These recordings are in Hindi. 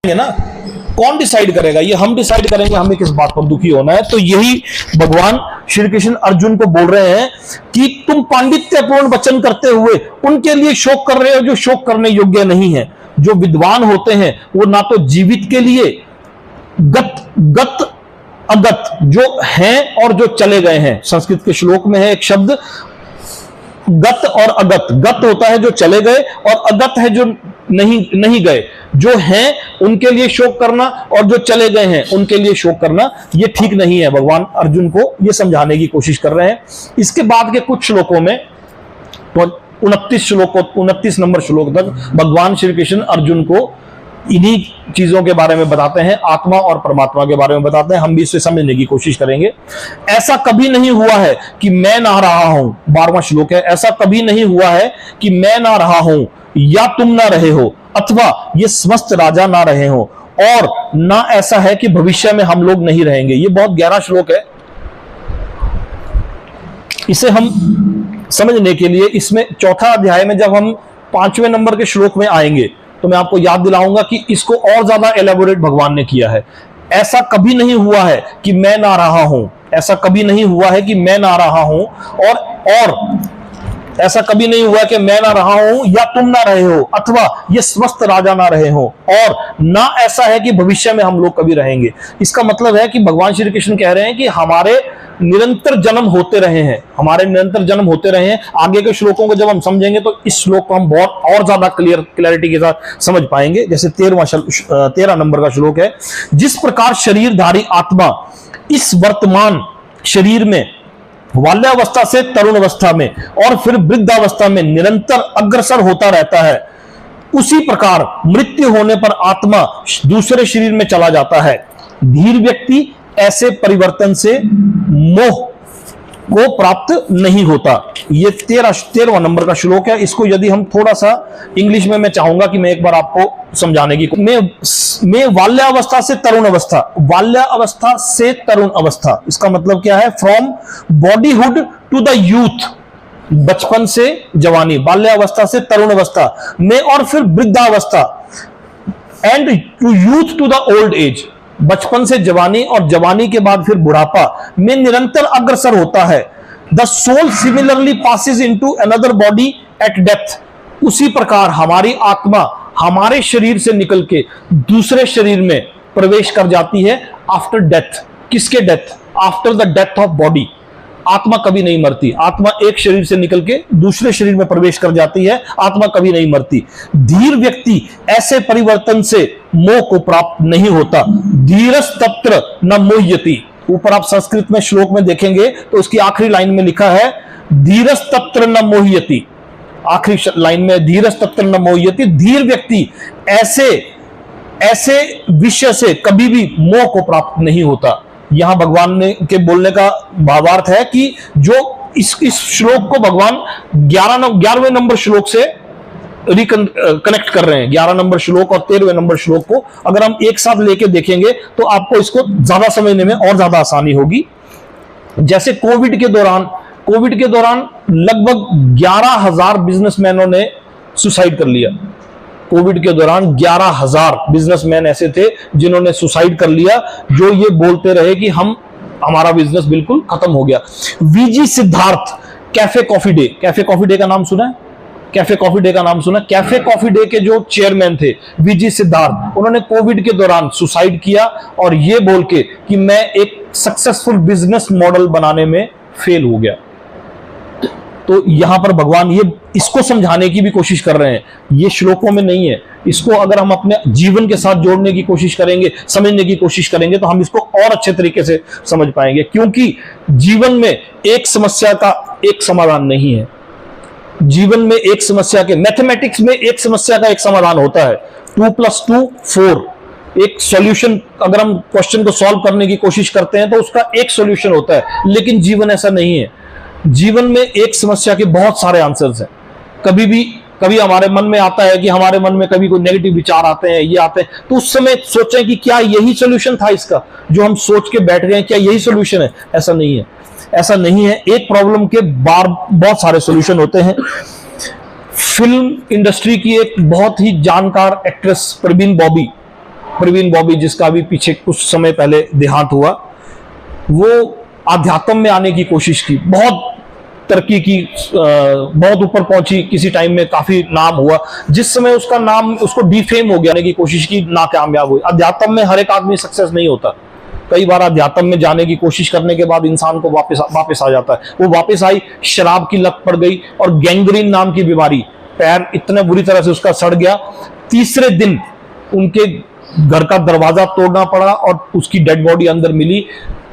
ना, कौन डिसाइड करेगा? ये हम डिसाइड करेंगे हमें किस बात पर दुखी होना है। तो यही भगवान श्री कृष्ण अर्जुन को बोल रहे हैं कि तुम पांडित्यपूर्ण वचन करते हुए उनके लिए शोक कर रहे हो जो शोक करने योग्य नहीं है। जो विद्वान होते हैं वो ना तो जीवित के लिए गत अगत जो हैं और जो चले गए हैं। संस्कृत के श्लोक में है एक शब्द गत और अगत। गत होता है जो चले गए और अगत है जो नहीं गए। जो हैं उनके लिए शोक करना और जो चले गए हैं उनके लिए शोक करना ये ठीक नहीं है। भगवान अर्जुन को ये समझाने की कोशिश कर रहे हैं। इसके बाद के कुछ श्लोकों में 29 नंबर श्लोक तक भगवान श्री कृष्ण अर्जुन को इन्हीं चीजों के बारे में बताते हैं, आत्मा और परमात्मा के बारे में बताते हैं। हम भी इसे समझने की कोशिश करेंगे। ऐसा कभी नहीं हुआ है कि मैं ना रहा हूं, 12वां श्लोक है। ऐसा कभी नहीं हुआ है कि मैं ना रहा हूं या तुम ना रहे हो अथवा ये समस्त राजा ना रहे हो, और ना ऐसा है कि भविष्य में हम लोग नहीं रहेंगे। ये बहुत गहरा श्लोक है। इसे हम समझने के लिए इसमें चौथा अध्याय में जब हम 5वें नंबर के श्लोक में आएंगे तो मैं आपको याद दिलाऊंगा कि इसको और ज्यादा एलेबोरेट भगवान ने किया है। ऐसा कभी नहीं हुआ है कि मैं ना रहा हूं, ऐसा कभी नहीं हुआ है कि मैं ना रहा हूं, और ऐसा कभी नहीं हुआ कि मैं ना रहा हूं या तुम ना रहे हो अथवा ये समस्त राजा ना रहे हो, और ना ऐसा है कि भविष्य में हम लोग कभी रहेंगे। इसका मतलब है कि भगवान श्री कृष्ण कह रहे हैं कि हमारे निरंतर जन्म होते रहे हैं, हमारे निरंतर जन्म होते रहे हैं। आगे के श्लोकों को जब हम समझेंगे तो इस श्लोक को हम बहुत और ज्यादा क्लैरिटी के साथ समझ पाएंगे। जैसे 13 नंबर का श्लोक है, जिस प्रकार शरीरधारी आत्मा इस वर्तमान शरीर में बाल्यावस्था से तरुण अवस्था में और फिर वृद्धावस्था में निरंतर अग्रसर होता रहता है, उसी प्रकार मृत्यु होने पर आत्मा दूसरे शरीर में चला जाता है। धीर व्यक्ति ऐसे परिवर्तन से मोह को प्राप्त नहीं होता। ये 13वां नंबर का श्लोक है। इसको यदि हम थोड़ा सा इंग्लिश में, मैं चाहूंगा कि मैं एक बार आपको समझाने की, मैं बाल्यावस्था से तरुण अवस्था, बाल्यावस्था से तरुण अवस्था, इसका मतलब क्या है? फ्रॉम बॉडीहुड टू द यूथ, बचपन से जवानी, बाल्यावस्था से तरुण अवस्था में, और फिर वृद्धावस्था, and to youth to the old age, बचपन से जवानी और जवानी के बाद फिर बुढ़ापा में निरंतर अग्रसर होता है। The soul similarly passes into another body at death, उसी प्रकार हमारी आत्मा हमारे शरीर से निकल के दूसरे शरीर में प्रवेश कर जाती है आफ्टर डेथ। किसके death? After the death of body. आत्मा कभी नहीं मरती। आत्मा एक शरीर से निकल के दूसरे शरीर में प्रवेश कर जाती है, आत्मा कभी नहीं मरती। धीर व्यक्ति ऐसे परिवर्तन से मोह को प्राप्त नहीं होता। धीरस तत्र न मोह्यति। ऊपर आप संस्कृत में श्लोक में देखेंगे तो उसकी आखिरी लाइन में लिखा है धीरस तत्र न मोह्यति। आखिरी लाइन में धीरस तत्र न मोह्यति। धीर व्यक्ति ऐसे विषय से कभी भी मोह को प्राप्त नहीं होता। यहां भगवान ने के बोलने का भावार्थ है कि जो इस श्लोक को भगवान 11वें नंबर श्लोक से कनेक्ट कर रहे हैं। 11 नंबर श्लोक और 13वें नंबर श्लोक को अगर हम एक साथ लेके देखेंगे तो आपको इसको ज्यादा समझने में और ज्यादा आसानी होगी। जैसे कोविड के दौरान लगभग 11,000 बिजनेसमैनों ने सुसाइड कर लिया। कोविड के दौरान 11,000 बिजनेसमैन ऐसे थे जिन्होंने सुसाइड कर लिया, जो ये बोलते रहे कि हमारा बिजनेस बिल्कुल खत्म हो गया। VG Siddhartha, cafe coffee day का नाम सुना है? कैफे कॉफी डे का नाम सुना? कैफे कॉफी डे के जो चेयरमैन थे वीजी सिद्धार्थ, उन्होंने कोविड के दौरान सुसाइड किया और ये बोल के कि मैं एक सक्सेसफुल बिजनेस मॉडल बनाने में फेल हो गया। तो यहां पर भगवान ये इसको समझाने की भी कोशिश कर रहे हैं। ये श्लोकों में नहीं है। इसको अगर हम अपने जीवन के साथ जोड़ने की कोशिश करेंगे, समझने की कोशिश करेंगे तो हम इसको और अच्छे तरीके से समझ पाएंगे। क्योंकि जीवन में एक समस्या का एक समाधान नहीं है। जीवन में एक समस्या के, मैथमेटिक्स में एक समस्या का एक समाधान होता है। 2 + 2 4, एक सॉल्यूशन। अगर हम क्वेश्चन को सॉल्व करने की कोशिश करते हैं तो उसका एक सॉल्यूशन होता है, लेकिन जीवन ऐसा नहीं है। जीवन में एक समस्या के बहुत सारे आंसर्स हैं। कभी हमारे मन में आता है कि हमारे मन में कभी कोई नेगेटिव विचार आते हैं, ये आते हैं, तो उस समय सोचें कि क्या यही सॉल्यूशन था इसका, जो हम सोच के बैठ गए, क्या यही सॉल्यूशन है? ऐसा नहीं है। ऐसा नहीं है। एक प्रॉब्लम के बहुत सारे सॉल्यूशन होते हैं। फिल्म इंडस्ट्री की एक बहुत ही जानकार एक्ट्रेस प्रवीण बॉबी, प्रवीण बॉबी, जिसका भी पीछे कुछ समय पहले देहांत हुआ, वो आध्यात्म में आने की कोशिश की, बहुत तरक्की की, बहुत ऊपर पहुंची, किसी टाइम में काफी नाम हुआ। जिस समय उसका नाम, उसको डिफेम हो गया, की कोशिश की, नाकामयाब हुई। अध्यात्म में हर एक आदमी सक्सेस नहीं होता। कई बार अध्यात्म में जाने की कोशिश करने के बाद इंसान को वापस आ जाता है। वो वापस आई, शराब की लत पड़ गई और गैंग्रीन नाम की बीमारी, पैर इतने बुरी तरह से उसका सड़ गया, तीसरे दिन उनके घर का दरवाजा तोड़ना पड़ा और उसकी डेड बॉडी अंदर मिली।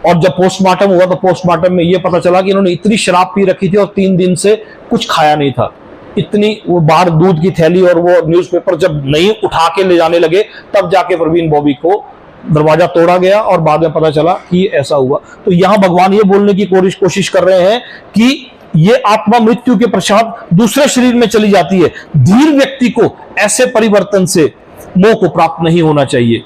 और जब पोस्टमार्टम हुआ तो पोस्टमार्टम में यह पता चला कि इन्होंने इतनी शराब पी रखी थी और 3 दिन से कुछ खाया नहीं था। इतनी, वो बाहर दूध की थैली और वो न्यूज़पेपर जब नहीं उठा के ले जाने लगे, तब जाके प्रवीण बॉबी को दरवाजा तोड़ा गया और बाद में पता चला कि ऐसा हुआ। तो यहां भगवान ये बोलने की कोशिश कर रहे हैं कि ये आत्मा मृत्यु के पश्चात दूसरे शरीर में चली जाती है। धीर व्यक्ति को ऐसे परिवर्तन से मोह को प्राप्त नहीं होना चाहिए।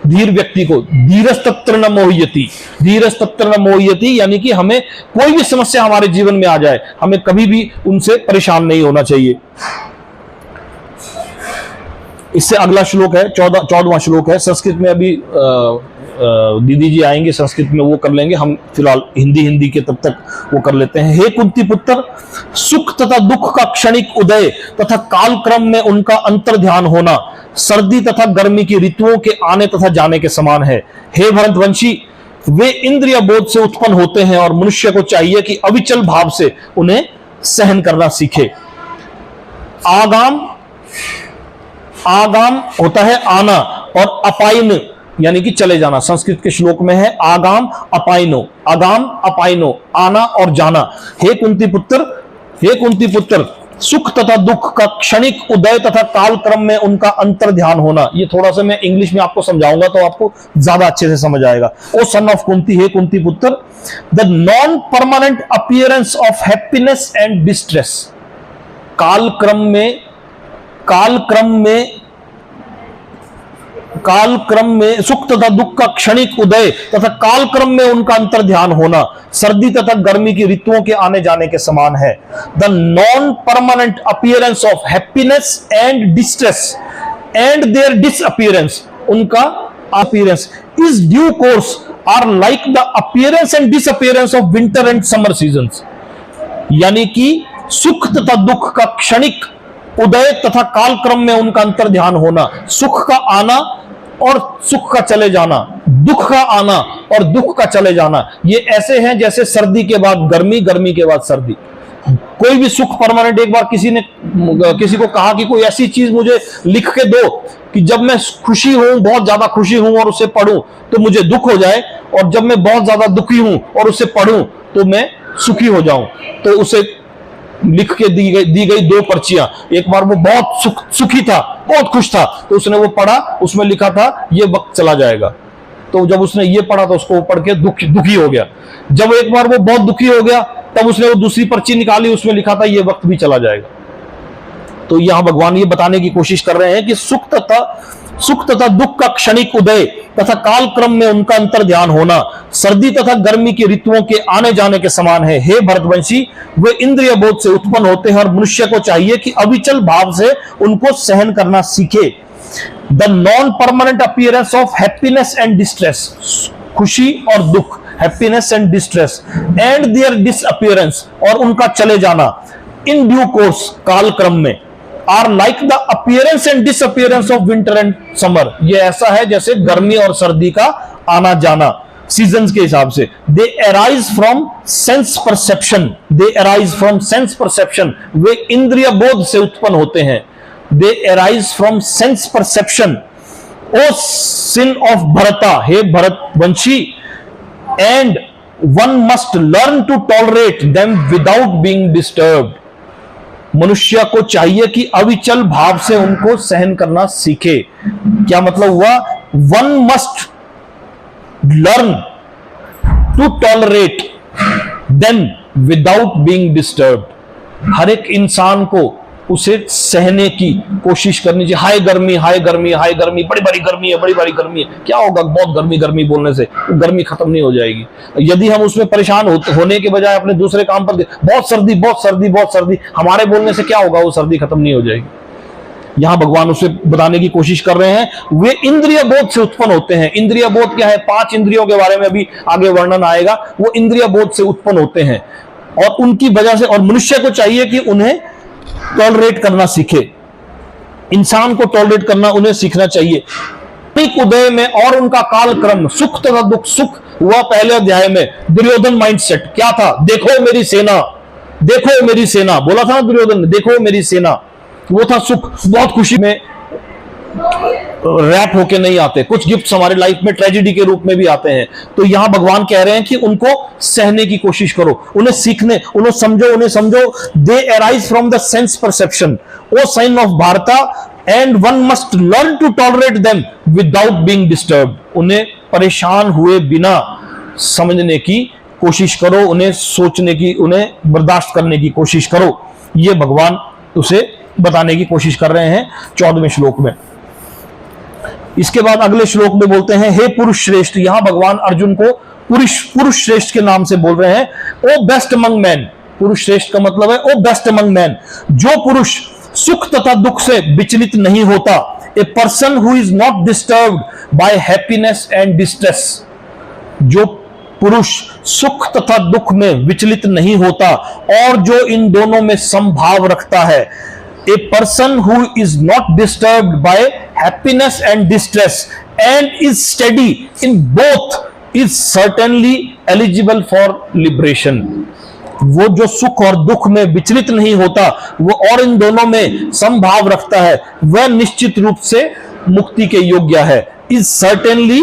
धीर व्यक्ति को धीरस्तत्र न मोह्यति, धीरस्तत्र न मोह्यति, यानी कि हमें कोई भी समस्या हमारे जीवन में आ जाए, हमें कभी भी उनसे परेशान नहीं होना चाहिए। इससे अगला श्लोक है 14वां श्लोक है। संस्कृत में अभी दीदी जी आएंगे, संस्कृत में वो कर लेंगे, हम फिलहाल हिंदी के तब तक वो कर लेते हैं। हे कुंती पुत्र, सुख तथा दुख का क्षणिक उदय तथा काल क्रम में उनका अंतर ध्यान होना सर्दी तथा गर्मी की ऋतुओं के आने तथा जाने के समान है। हे भरतवंशी, वे इंद्रिय बोध से उत्पन्न होते हैं और मनुष्य को चाहिए कि अविचल भाव से उन्हें सहन करना सीखे। आगाम होता है आना, और अपाइन यानी कि चले जाना। संस्कृत के श्लोक में है आगाम अपाइनो, आगाम अपाइनो, आना और जाना। हे कुंती पुत्र, सुख तथा दुख का क्षणिक उदय तथा काल क्रम में उनका अंतर ध्यान होना। ये थोड़ा सा मैं इंग्लिश में आपको समझाऊंगा तो आपको ज्यादा अच्छे से समझ आएगा। ओ सन ऑफ कुंती, हे कुंती पुत्र, the non permanent appearance of happiness and distress. काल क्रम में सुख तथा दुख का क्षणिक उदय तथा काल क्रम में उनका अंतर ध्यान होना सर्दी तथा गर्मी की ऋतुओं के आने जाने के समान है। The non permanent appearance of happiness and distress and their disappearance, उनका appearance is due course are like the appearance and disappearance of winter and summer seasons. यानी कि सुख तथा दुख का क्षणिक उदय तथा काल क्रम में उनका अंतर ध्यान होना, सुख का आना और सुख का चले जाना, दुख का आना और दुख का चले जाना, ये ऐसे हैं जैसे सर्दी के बाद गर्मी, गर्मी के बाद सर्दी। कोई भी सुख परमानेंट, एक बार किसी को कहा कि कोई ऐसी चीज मुझे लिख के दो कि जब मैं खुशी हूं, बहुत ज्यादा खुशी हूं और उसे पढ़ूं तो मुझे दुख हो जाए, और जब मैं बहुत ज्यादा दुखी हूं और उसे पढ़ूं तो मैं सुखी हो जाऊं। तो उसे लिख के दी गई 2 पर्चियां। एक बार वो बहुत सुखी था, बहुत खुश था, तो उसने वो पढ़ा, उसमें लिखा था ये वक्त चला जाएगा। तो जब उसने ये पढ़ा तो उसको पढ़ के दुखी हो गया। जब एक बार वो बहुत दुखी हो गया तब उसने वो दूसरी पर्ची निकाली, उसमें लिखा था ये वक्त भी चला जाएगा। तो यहां भगवान ये बताने की कोशिश कर रहे हैं कि सुख तथा दुख का क्षणिक उदय तथा काल क्रम में उनका अंतर ध्यान होना सर्दी तथा गर्मी की ऋतुओं के आने जाने के समान है। हे भरतवंशी, वे इंद्रिय बोध से उत्पन्न होते हैं और मनुष्य को चाहिए कि अविचल भाव से उनको सहन करना सीखे। The non permanent appearance of happiness and distress, खुशी और दुख, happiness and distress, and their disappearance, और उनका चले जाना, इन ड्यू कोर्स, काल क्रम में, are like the appearance and disappearance of winter and summer. ये ऐसा है जैसे गर्मी और सर्दी का आना जाना सीजन्स के हिसाब से। They arise from sense perception, वे इंद्रिय बोध से उत्पन्न होते हैं। They arise from sense perception. O scion of Bharata, हे भरतवंशी, and one must learn to tolerate them without being disturbed. मनुष्य को चाहिए कि अविचल भाव से उनको सहन करना सीखे। क्या मतलब हुआ? One must learn to tolerate them without being disturbed. हर एक इंसान को उसे सहने की कोशिश करनी चाहिए। हाय गर्मी, हाय गर्मी, हाय गर्मी, बड़ी बड़ी गर्मी है, बड़ी बड़ी गर्मी है। क्या होगा बहुत गर्मी गर्मी बोलने से? गर्मी खत्म नहीं हो जाएगी। यदि हम उसमें परेशान होने के बजाय अपने दूसरे काम पर बहुत सर्दी बहुत सर्दी बहुत सर्दी, हमारे बोलने से क्या होगा? वो सर्दी खत्म नहीं हो जाएगी। यहां भगवान उसे बताने की कोशिश कर रहे हैं। वे इंद्रिय बोध से उत्पन्न होते हैं। इंद्रिय बोध क्या है? 5 इंद्रियों के बारे में अभी आगे वर्णन आएगा। वो इंद्रिय बोध से उत्पन्न होते हैं और उनकी वजह से, और मनुष्य को चाहिए कि उन्हें टॉलरेट करना सीखे, इंसान को टॉलरेट करना उन्हें सीखना चाहिए। उदय में और उनका कालक्रम, सुख तथा दुख। सुख हुआ पहले अध्याय में, दुर्योधन माइंडसेट क्या था? देखो मेरी सेना, देखो मेरी सेना, बोला था ना दुर्योधन ने, देखो मेरी सेना, वो था सुख। बहुत खुशी में रैप होके नहीं आते, कुछ गिफ्ट्स हमारे लाइफ में ट्रेजेडी के रूप में भी आते हैं। तो यहां भगवान कह रहे हैं कि उनको सहने की कोशिश करो, उन्हें सीखने, उन्हें समझो। They arise from the sense perception, O scion of Bharata, and one must learn to tolerate them without being disturb. उन्हें परेशान हुए बिना समझने की कोशिश करो, उन्हें सोचने की, उन्हें बर्दाश्त करने की कोशिश करो। ये भगवान उसे बताने की कोशिश कर रहे हैं 14वें श्लोक में। इसके बाद अगले श्लोक में बोलते हैं, हे पुरुष श्रेष्ठ। यहां भगवान अर्जुन को पुरुष श्रेष्ठ के नाम से बोल रहे हैं। ओ बेस्ट अमंग मैन, पुरुष श्रेष्ठ का मतलब है ओ बेस्ट अमंग मैन, जो पुरुष सुख तथा दुख से विचलित नहीं होता। A person who is not disturbed by happiness and distress, जो पुरुष सुख तथा दुख में विचलित नहीं होता और जो इन दोनों में समभाव रखता है। A person who is not disturbed by happiness and distress and is steady in both is certainly eligible for liberation. वो जो सुख और दुख में विचलित नहीं होता, वो और इन दोनों में समभाव रखता है, वह निश्चित रूप से मुक्ति के योग्य है। Is certainly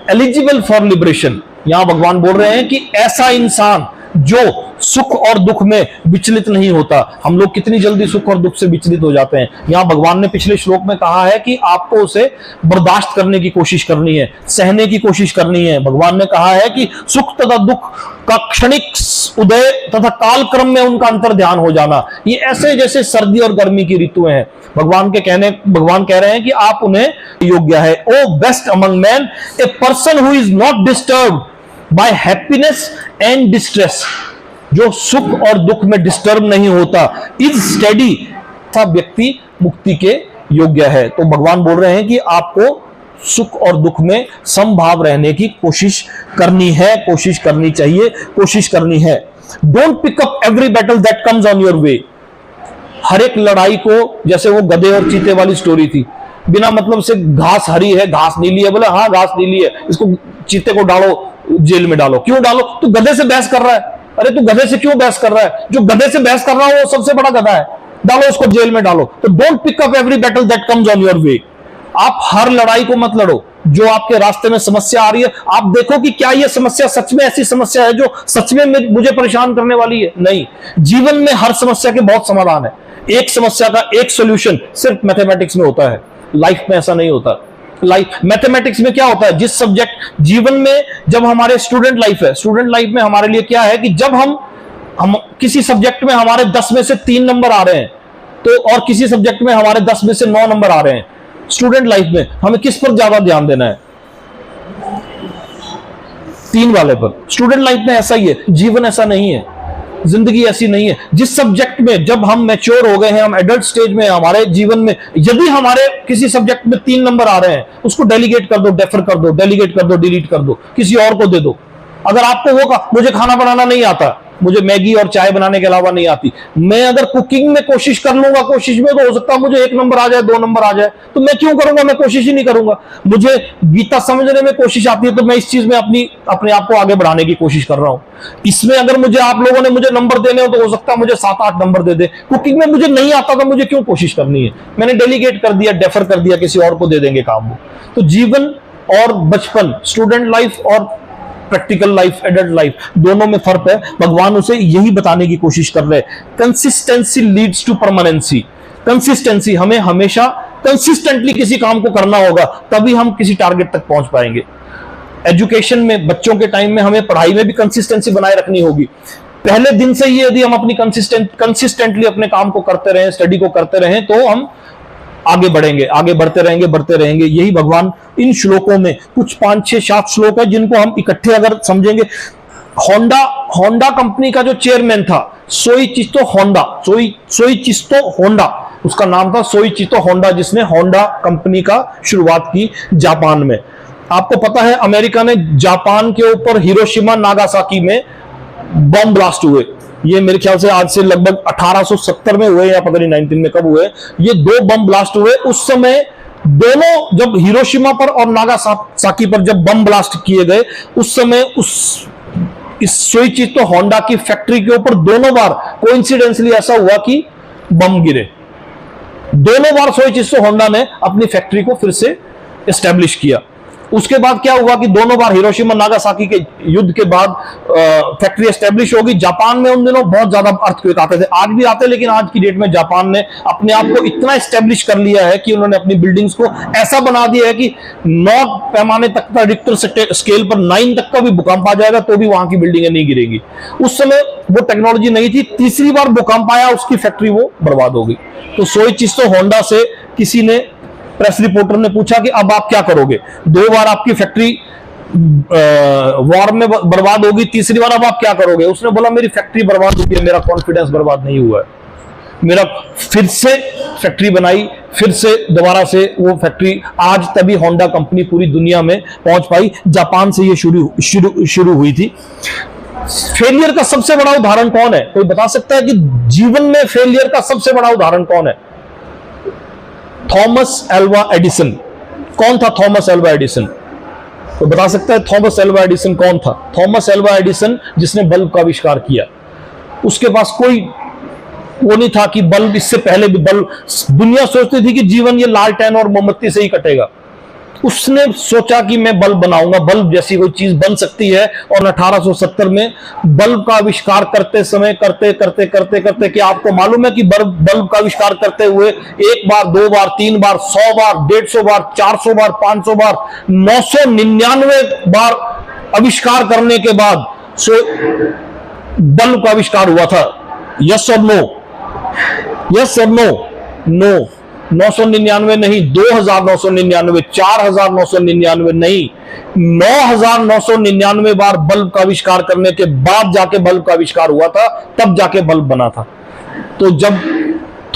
eligible for liberation. यहां भगवान बोल रहे हैं कि ऐसा इंसान जो सुख और दुख में विचलित नहीं होता। हम लोग कितनी जल्दी सुख और दुख से विचलित हो जाते हैं। यहां भगवान ने पिछले श्लोक में कहा है कि आपको उसे बर्दाश्त करने की कोशिश करनी है, सहने की कोशिश करनी है। भगवान ने कहा है कि सुख तथा दुख का क्षणिक उदय तथा कालक्रम में उनका अंतर ध्यान हो जाना, ये ऐसे जैसे सर्दी और गर्मी की ऋतुएं हैं। भगवान कह रहे हैं कि आप उन्हें योग्य है। O best among men, a person who is not disturbed by happiness and distress, जो सुख और दुख में डिस्टर्ब नहीं होता। इज स्टेडी, था व्यक्ति मुक्ति के योग्य है। तो भगवान बोल रहे हैं कि आपको सुख और दुख में समभाव रहने की कोशिश करनी है, कोशिश करनी चाहिए, कोशिश करनी है। Don't pick up every battle that comes on your way. हर एक लड़ाई को, जैसे वो गधे और चीते वाली स्टोरी थी, बिना मतलब से घास हरी है, घास नीली है, बोले हाँ घास नीली है, इसको चीते को डालो, जेल में डालो। क्यों डालो? तू गधे से बहस कर रहा है। अरे तू गधे से क्यों बहस कर रहा है? जो गधे से बहस कर रहा है वो सबसे बड़ा गधा है, डालो उसको जेल में डालो। तो don't pick up every battle that comes on your way. आप हर लड़ाई को मत लड़ो। जो आपके रास्ते में समस्या आ रही है, आप देखो कि क्या यह समस्या सच में ऐसी समस्या है जो सच में मुझे परेशान करने वाली है। नहीं, जीवन में हर समस्या के बहुत समाधान है। एक समस्या का एक सोल्यूशन सिर्फ मैथमेटिक्स में होता है, लाइफ में ऐसा नहीं होता। लाइफ मैथमेटिक्स में क्या होता है, जिस सब्जेक्ट जीवन में, जब हमारे स्टूडेंट लाइफ है, स्टूडेंट लाइफ में हमारे लिए क्या है कि जब हम किसी सब्जेक्ट में हमारे 10 में से 3 नंबर आ रहे हैं, तो और किसी सब्जेक्ट में हमारे 10 में से 9 नंबर आ रहे हैं, स्टूडेंट लाइफ में हमें किस पर ज्यादा ध्यान देना है? 3 वाले पर। स्टूडेंट लाइफ में ऐसा ही है, जीवन ऐसा नहीं है, जिंदगी ऐसी नहीं है। जिस सब्जेक्ट में जब हम मैच्योर हो गए हैं, हम एडल्ट स्टेज में, हमारे जीवन में यदि हमारे किसी सब्जेक्ट में 3 नंबर आ रहे हैं, उसको डेलीगेट कर दो, डेफर कर दो, डेलीगेट कर दो, डिलीट कर दो, किसी और को दे दो। अगर आपको होगा मुझे खाना बनाना नहीं आता, मुझे मैगी और चाय बनाने के अलावा नहीं आती, मैं अगर कुकिंग में कोशिश कर लूंगा, कोशिश में तो हो सकता है मुझे 1 नंबर आ जाए, 2 नंबर आ जाए, तो मैं क्यों करूंगा? मैं कोशिश ही नहीं करूंगा। मुझे गीता समझने में कोशिश आती है, तो मैं इस चीज में अपने आप को आगे बढ़ाने की कोशिश कर रहा हूं। इसमें अगर मुझे आप लोगों ने मुझे नंबर देने हो, तो हो सकता है मुझे 7-8 नंबर दे दे। कुकिंग में मुझे नहीं आता, तो मुझे क्यों कोशिश करनी है? मैंने डेलीगेट कर दिया, डेफर कर दिया, किसी और को दे देंगे काम वो। तो जीवन और बचपन, स्टूडेंट लाइफ और प्रैक्टिकल लाइफ, एडल्ट लाइफ, दोनों में फर्क है। भगवान उसे यही बताने की कोशिश कर रहे हैं। Consistency leads to permanency. Consistency, हमें हमेशा कंसिस्टेंटली किसी काम को करना होगा, तभी हम किसी टारगेट तक पहुंच पाएंगे। एजुकेशन में, बच्चों के टाइम में हमें पढ़ाई में भी कंसिस्टेंसी बनाए रखनी होगी। पहले दिन से ही यदि हम अपनी कंसिस्टेंटली अपने काम को करते रहें, स्टडी को करते रहें, तो हम आगे बढ़ेंगे, आगे बढ़ते रहेंगे। यही भगवान इन श्लोकों में, कुछ 5, 6, 7 श्लोक है जिनको हम इकट्ठे अगर समझेंगे। होंडा कंपनी का जो चेयरमैन था, सोइचिस्तो होंडा, उसका नाम था सोइचितो होंडा, जिसने होंडा कंपनी का शुरुआत की जापान में। आपको पता है अमेरिका ने जापान के ऊपर हिरोशिमा नागासाकी में बम ब्लास्ट हुए, ये मेरे ख्याल से आज से लगभग 1870 में हुए या पता नहीं 19 में कब हुए, ये 2 बम ब्लास्ट हुए। उस समय दोनों, जब हिरोशिमा पर और नागासाकी पर जब बम ब्लास्ट किए गए, उस समय इस सोइचितो होंडा की फैक्ट्री के ऊपर दोनों बार कोइंसिडेंटली ऐसा हुआ कि बम गिरे। दोनों बार सोइचितो होंडा ने अपनी फैक्ट्री को फिर से एस्टेब्लिश किया। उसके बाद क्या हुआ कि दोनों बार हिरोशिमा नागासाकी के युद्ध के बाद फैक्ट्री एस्टेब्लिश होगी। जापान में उन दिनों बहुत ज्यादा अर्थक्वेक आते थे, आज भी आते, लेकिन आज की डेट में जापान ने अपने आप को इतना एस्टेब्लिश कर लिया है कि उन्होंने अपनी बिल्डिंग्स को ऐसा बना दिया है कि 9 पैमाने तक का, रिक्टर स्केल पर 9 तक का भी भूकंप आ जाएगा तो भी वहां की बिल्डिंगें नहीं गिरेगी। उस समय वो टेक्नोलॉजी नहीं थी, तीसरी बार भूकंप आया, उसकी फैक्ट्री वो बर्बाद हो गई। तो सोइचितो होंडा से किसी ने, प्रेस रिपोर्टर ने पूछा कि अब आप क्या करोगे, 2 बार आपकी फैक्ट्री वॉर में बर्बाद होगी, तीसरी बार अब आप क्या करोगे। उसने बोला मेरी फैक्ट्री बर्बाद हुई है, मेरा कॉन्फिडेंस बर्बाद नहीं हुआ है, मेरा फिर से फैक्ट्री बनाई, फिर से दोबारा से वो फैक्ट्री, आज तभी होंडा कंपनी पूरी दुनिया में पहुंच पाई। जापान से ये शुरू हुई थी। फेलियर का सबसे बड़ा उदाहरण कौन है, कोई बता सकता है कि जीवन में फेलियर का सबसे बड़ा उदाहरण कौन है? Thomas Alva Edison. कौन था थॉमस एल्वा एडिसन? तो बता सकता है थॉमस एल्वा एडिसन कौन था? थॉमस एल्वा एडिसन जिसने बल्ब का आविष्कार किया। उसके पास कोई वो नहीं था कि बल्ब, इससे पहले भी बल्ब, दुनिया सोचती थी कि जीवन ये लालटेन और मोमबत्ती से ही कटेगा। उसने सोचा कि मैं बल्ब बनाऊंगा, बल्ब जैसी कोई चीज बन सकती है। और 1870 में बल्ब का आविष्कार करते समय, करते कि आपको मालूम है कि बल्ब का आविष्कार करते हुए 1 बार, 2 बार, 3 बार, 100 बार, 150 बार, 400 बार, 500 बार, 999 बार आविष्कार करने के बाद बल्ब का आविष्कार हुआ था। यस और नो? यस और नो? नो। 999 नहीं, 2999, 4999 नहीं, 9999 बार बल्ब का आविष्कार करने के बाद जाके बल्ब का आविष्कार हुआ था, तब जाके बल्ब बना था। तो जब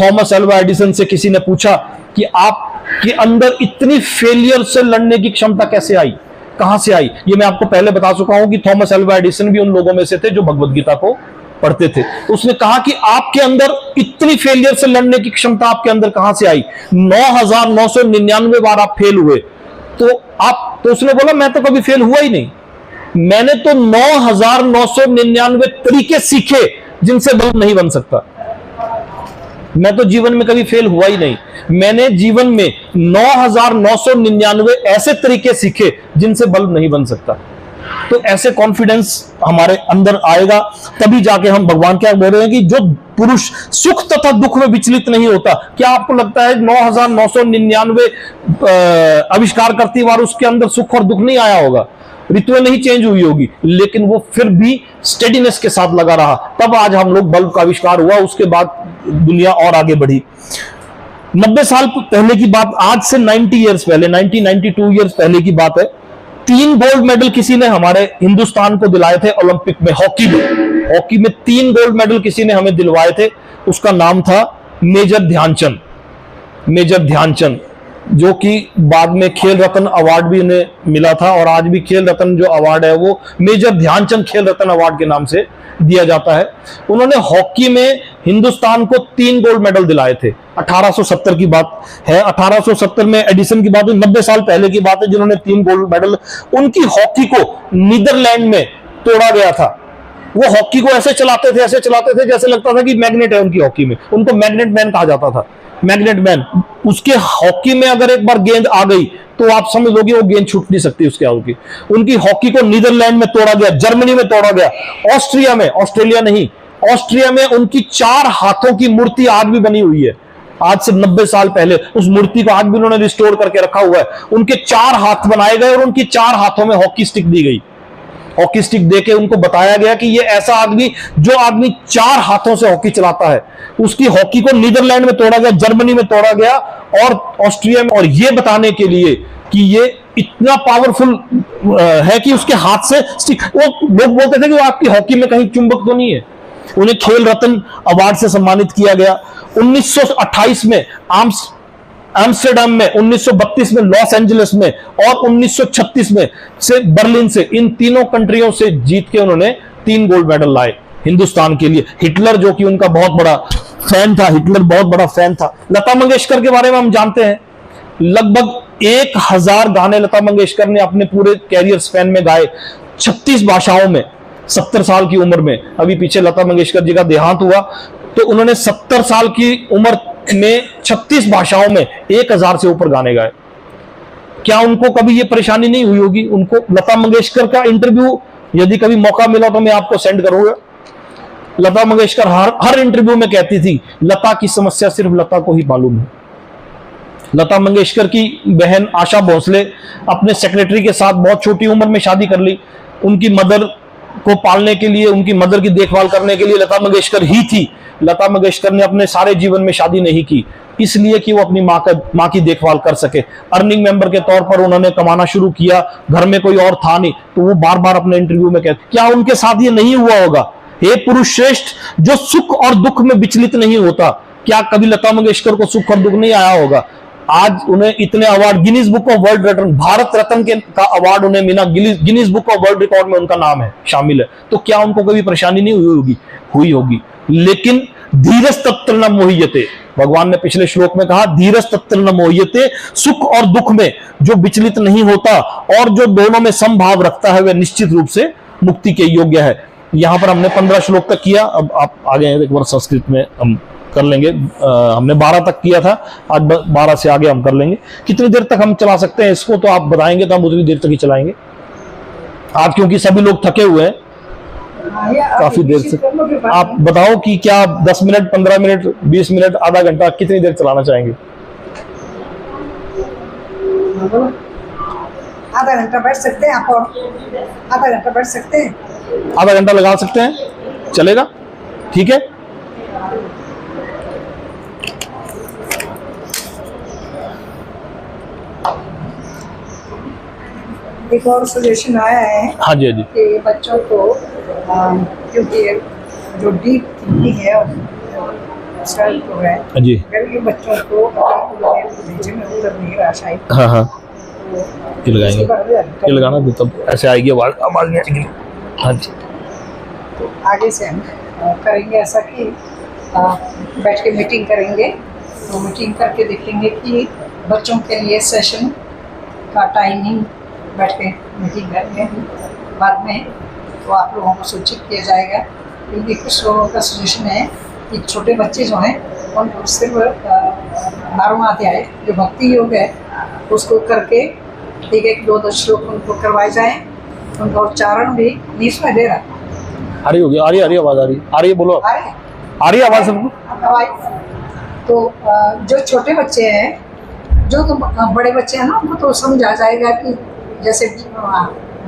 थॉमस एल्वा एडिसन से किसी ने पूछा कि आपके अंदर इतनी फेलियर से लड़ने की क्षमता कैसे आई, कहां से आई, ये मैं आपको पहले बता चुका हूं कि थॉमस एल्वा एडिसन भी उन लोगों में से थे जो भगवद गीता को पढ़ते थे। उसने कहा कि आपके अंदर इतनी फेलियर से लड़ने की क्षमता आपके अंदर कहां से आई? 9999 बार आप फेल हुए, तो उसने बोला मैं तो कभी फेल हुआ ही नहीं, मैंने तो 9999 तरीके सीखे जिनसे बल्ब नहीं बन सकता। मैं तो जीवन में कभी फेल हुआ ही नहीं, मैंने जीवन में 9999 ऐसे तरीके सीखे जिनसे बल्ब नहीं बन सकता। तो ऐसे कॉन्फिडेंस हमारे अंदर आएगा, तभी जाके हम, भगवान क्या बोल रहे हैं कि जो पुरुष सुख तथा दुख में विचलित नहीं होता। क्या आपको लगता है 9999 आविष्कार करती बार उसके अंदर सुख और दुख नहीं आया होगा, ऋतुएं नहीं चेंज हुई होगी, लेकिन वो फिर भी स्टेडीनेस के साथ लगा रहा, तब आज हम लोग बल्ब का आविष्कार हुआ, उसके बाद दुनिया और आगे बढ़ी। 90 साल पहले की बात, आज से 90 ईयर्स पहले, 92 ईयर्स पहले की बात है। 3 गोल्ड मेडल किसी ने हमारे हिंदुस्तान को दिलाए थे ओलंपिक में, हॉकी में 3 गोल्ड मेडल किसी ने हमें दिलवाए थे। उसका नाम था मेजर ध्यानचंद। मेजर ध्यानचंद, जो कि बाद में खेल रत्न अवार्ड भी उन्हें मिला था, और आज भी खेल रत्न जो अवार्ड है वो मेजर ध्यानचंद खेल रत्न अवार्ड के नाम से दिया जाता है। उन्होंने हॉकी में हिंदुस्तान को 3 गोल्ड मेडल दिलाए थे। 1870 की बात है, 1870 में एडिसन की बात है, 90 साल पहले की बात है जिन्होंने 3 गोल्ड मेडल। उनकी हॉकी को नीदरलैंड में तोड़ा गया था। वो हॉकी को ऐसे चलाते थे जैसे लगता था कि मैग्नेट है उनकी हॉकी में। उनको मैग्नेट मैन कहा जाता था, मैग्नेट मैन। उसके हॉकी में अगर एक बार गेंद आ गई तो आप समझ लोगे वो गेंद छूट नहीं सकती उसके आगे। उनकी हॉकी को नीदरलैंड में तोड़ा गया, जर्मनी में तोड़ा गया, ऑस्ट्रिया में, ऑस्ट्रेलिया नहीं, ऑस्ट्रिया में उनकी 4 हाथों की मूर्ति आज भी बनी हुई है। आज से 90 साल पहले उस मूर्ति को आज भी उन्होंने रिस्टोर करके रखा हुआ है। उनके 4 हाथ बनाए गए और उनकी 4 हाथों में हॉकी स्टिक दी गई। हॉकी स्टिक देके उनको बताया गया कि ये ऐसा आदमी, जो आदमी 4 हाथों से हॉकी चलाता है, उसकी हॉकी को नीदरलैंड में तोड़ा गया, जर्मनी में तोड़ा गया और ऑस्ट्रिया में। और ये बताने के लिए कि ये इतना पावरफुल है कि उसके हाथ से स्टिक, वो लोग बोलते थे कि वो आपकी हॉकी में कहीं चुंबक तो नहीं है, उन्हें खेल रत्न अवार्ड से सम्मानित किया गया। 1928 में एम्स्टर्डम में, 1932 में लॉस एंजलिस में और 1936 में से बर्लिन से, इन तीनों कंट्रियों से जीत के उन्होंने 3 गोल्ड मेडल लाए हिंदुस्तान के लिए। हिटलर जो कि उनका बहुत बड़ा फैन था, हिटलर बहुत बड़ा फैन था। लता मंगेशकर के बारे में हम जानते हैं, लगभग 1000 गाने लता मंगेशकर ने अपने पूरे कैरियर स्पैन में गाए, 36 भाषाओं में, 70 साल की उम्र में। अभी पीछे लता मंगेशकर जी का देहांत हुआ, तो उन्होंने 70 साल की उम्र में 36 भाषाओं में 1000 से ऊपर गाने गाए। क्या उनको कभी ये परेशानी नहीं हुई होगी? उनको लता मंगेशकर का इंटरव्यू यदि कभी मौका मिला तो मैं आपको सेंड करूंगा। लता मंगेशकर हर इंटरव्यू में कहती थी, लता की समस्या सिर्फ लता को ही मालूम है। लता मंगेशकर की बहन आशा भोसले अपने सेक्रेटरी के साथ बहुत छोटी उम्र में शादी कर ली। उनकी मदर को पालने के लिए, उनकी मदर की देखभाल करने के लिए लता मंगेशकर ही थी। लता मंगेशकर ने अपने सारे जीवन में शादी नहीं की, इसलिए कि वो अपनी माँ की देखभाल कर सके। अर्निंग मेंबर के तौर पर उन्होंने कमाना शुरू किया, घर में कोई और था नहीं, तो वो बार बार अपने इंटरव्यू में कहते, क्या उनके साथ ये नहीं हुआ होगा? हे पुरुष श्रेष्ठ जो सुख और दुख में विचलित नहीं होता, क्या कभी लता मंगेशकर को सुख और दुख नहीं आया होगा? आज उन्हें इतने award, Guinness book of world Ratna, Bharat Ratna का अवार्ड उन्हें मिला, Guinness book of world record में उनका नाम है, शामिल है। तो क्या उनको कभी परेशानी नहीं हुई होगी? लेकिन धीरज तत्र न मोह्यते, भगवान ने पिछले श्लोक में कहा, धीरज तत्र न मोह्यते, सुख और दुख में जो विचलित नहीं होता और जो दोनों में समभाव रखता है, वह निश्चित रूप से मुक्ति के योग्य है। यहां पर हमने 15 श्लोक तक किया, अब आप आगे एक बार संस्कृत में हम कर लेंगे। हमने 12 तक किया था, आज 12 से आगे हम कर लेंगे। कितनी देर तक हम चला सकते हैं इसको, तो आप बताएंगे तो हम उतनी देर तक ही चलाएंगे आज, क्योंकि सभी लोग थके हुए हैं काफी देर से। आप बताओ कि क्या 10 मिनट, 15 मिनट, 20 मिनट, आधा घंटा, कितनी देर चलाना चाहेंगे? आधा घंटा बैठ सकते हैं आप, और आधा घंटा बैठ सकते हैं, आधा घंटा लगा सकते हैं, चलेगा? ठीक है। एक और सजेशन आया है, हाँ जी, हाँ जी, कि बच्चों को क्योंकि जो डीप थिंकिंग है और तो है जी, अगर ये बच्चों को भेजे में उत्तर नहीं रहा शायद, हाँ हाँ, ये लगाएंगे, ये लगाना तो तब ऐसे आएगी आवाज नहीं आएगी। हाँ जी, तो आगे से हम करेंगे ऐसा कि बैठ के मीटिंग करेंगे, तो मीटिंग करके देखेंगे कि बच्चों के लिए सेशन का टाइमिंग बैठ के मीटिंग करेंगे बाद में, तो आप लोगों को सूचित किया जाएगा। क्योंकि कुछ लोगों का सजेशन है कि छोटे बच्चे जो हैं उनको सिर्फ 12वां अध्याय जो भक्ति योग है उसको करके एक 2 श्लोक उनको करवाए जाए, उनका उच्चारण भी बीच में दे रहा। आ रही होगी, आ रही आवाज, आ रही है, बोलो, आ रही आवाज सबको। तो जो छोटे बच्चे हैं, जो तो बड़े बच्चे हैं ना, उनको तो समझ आ जाएगा कि जैसे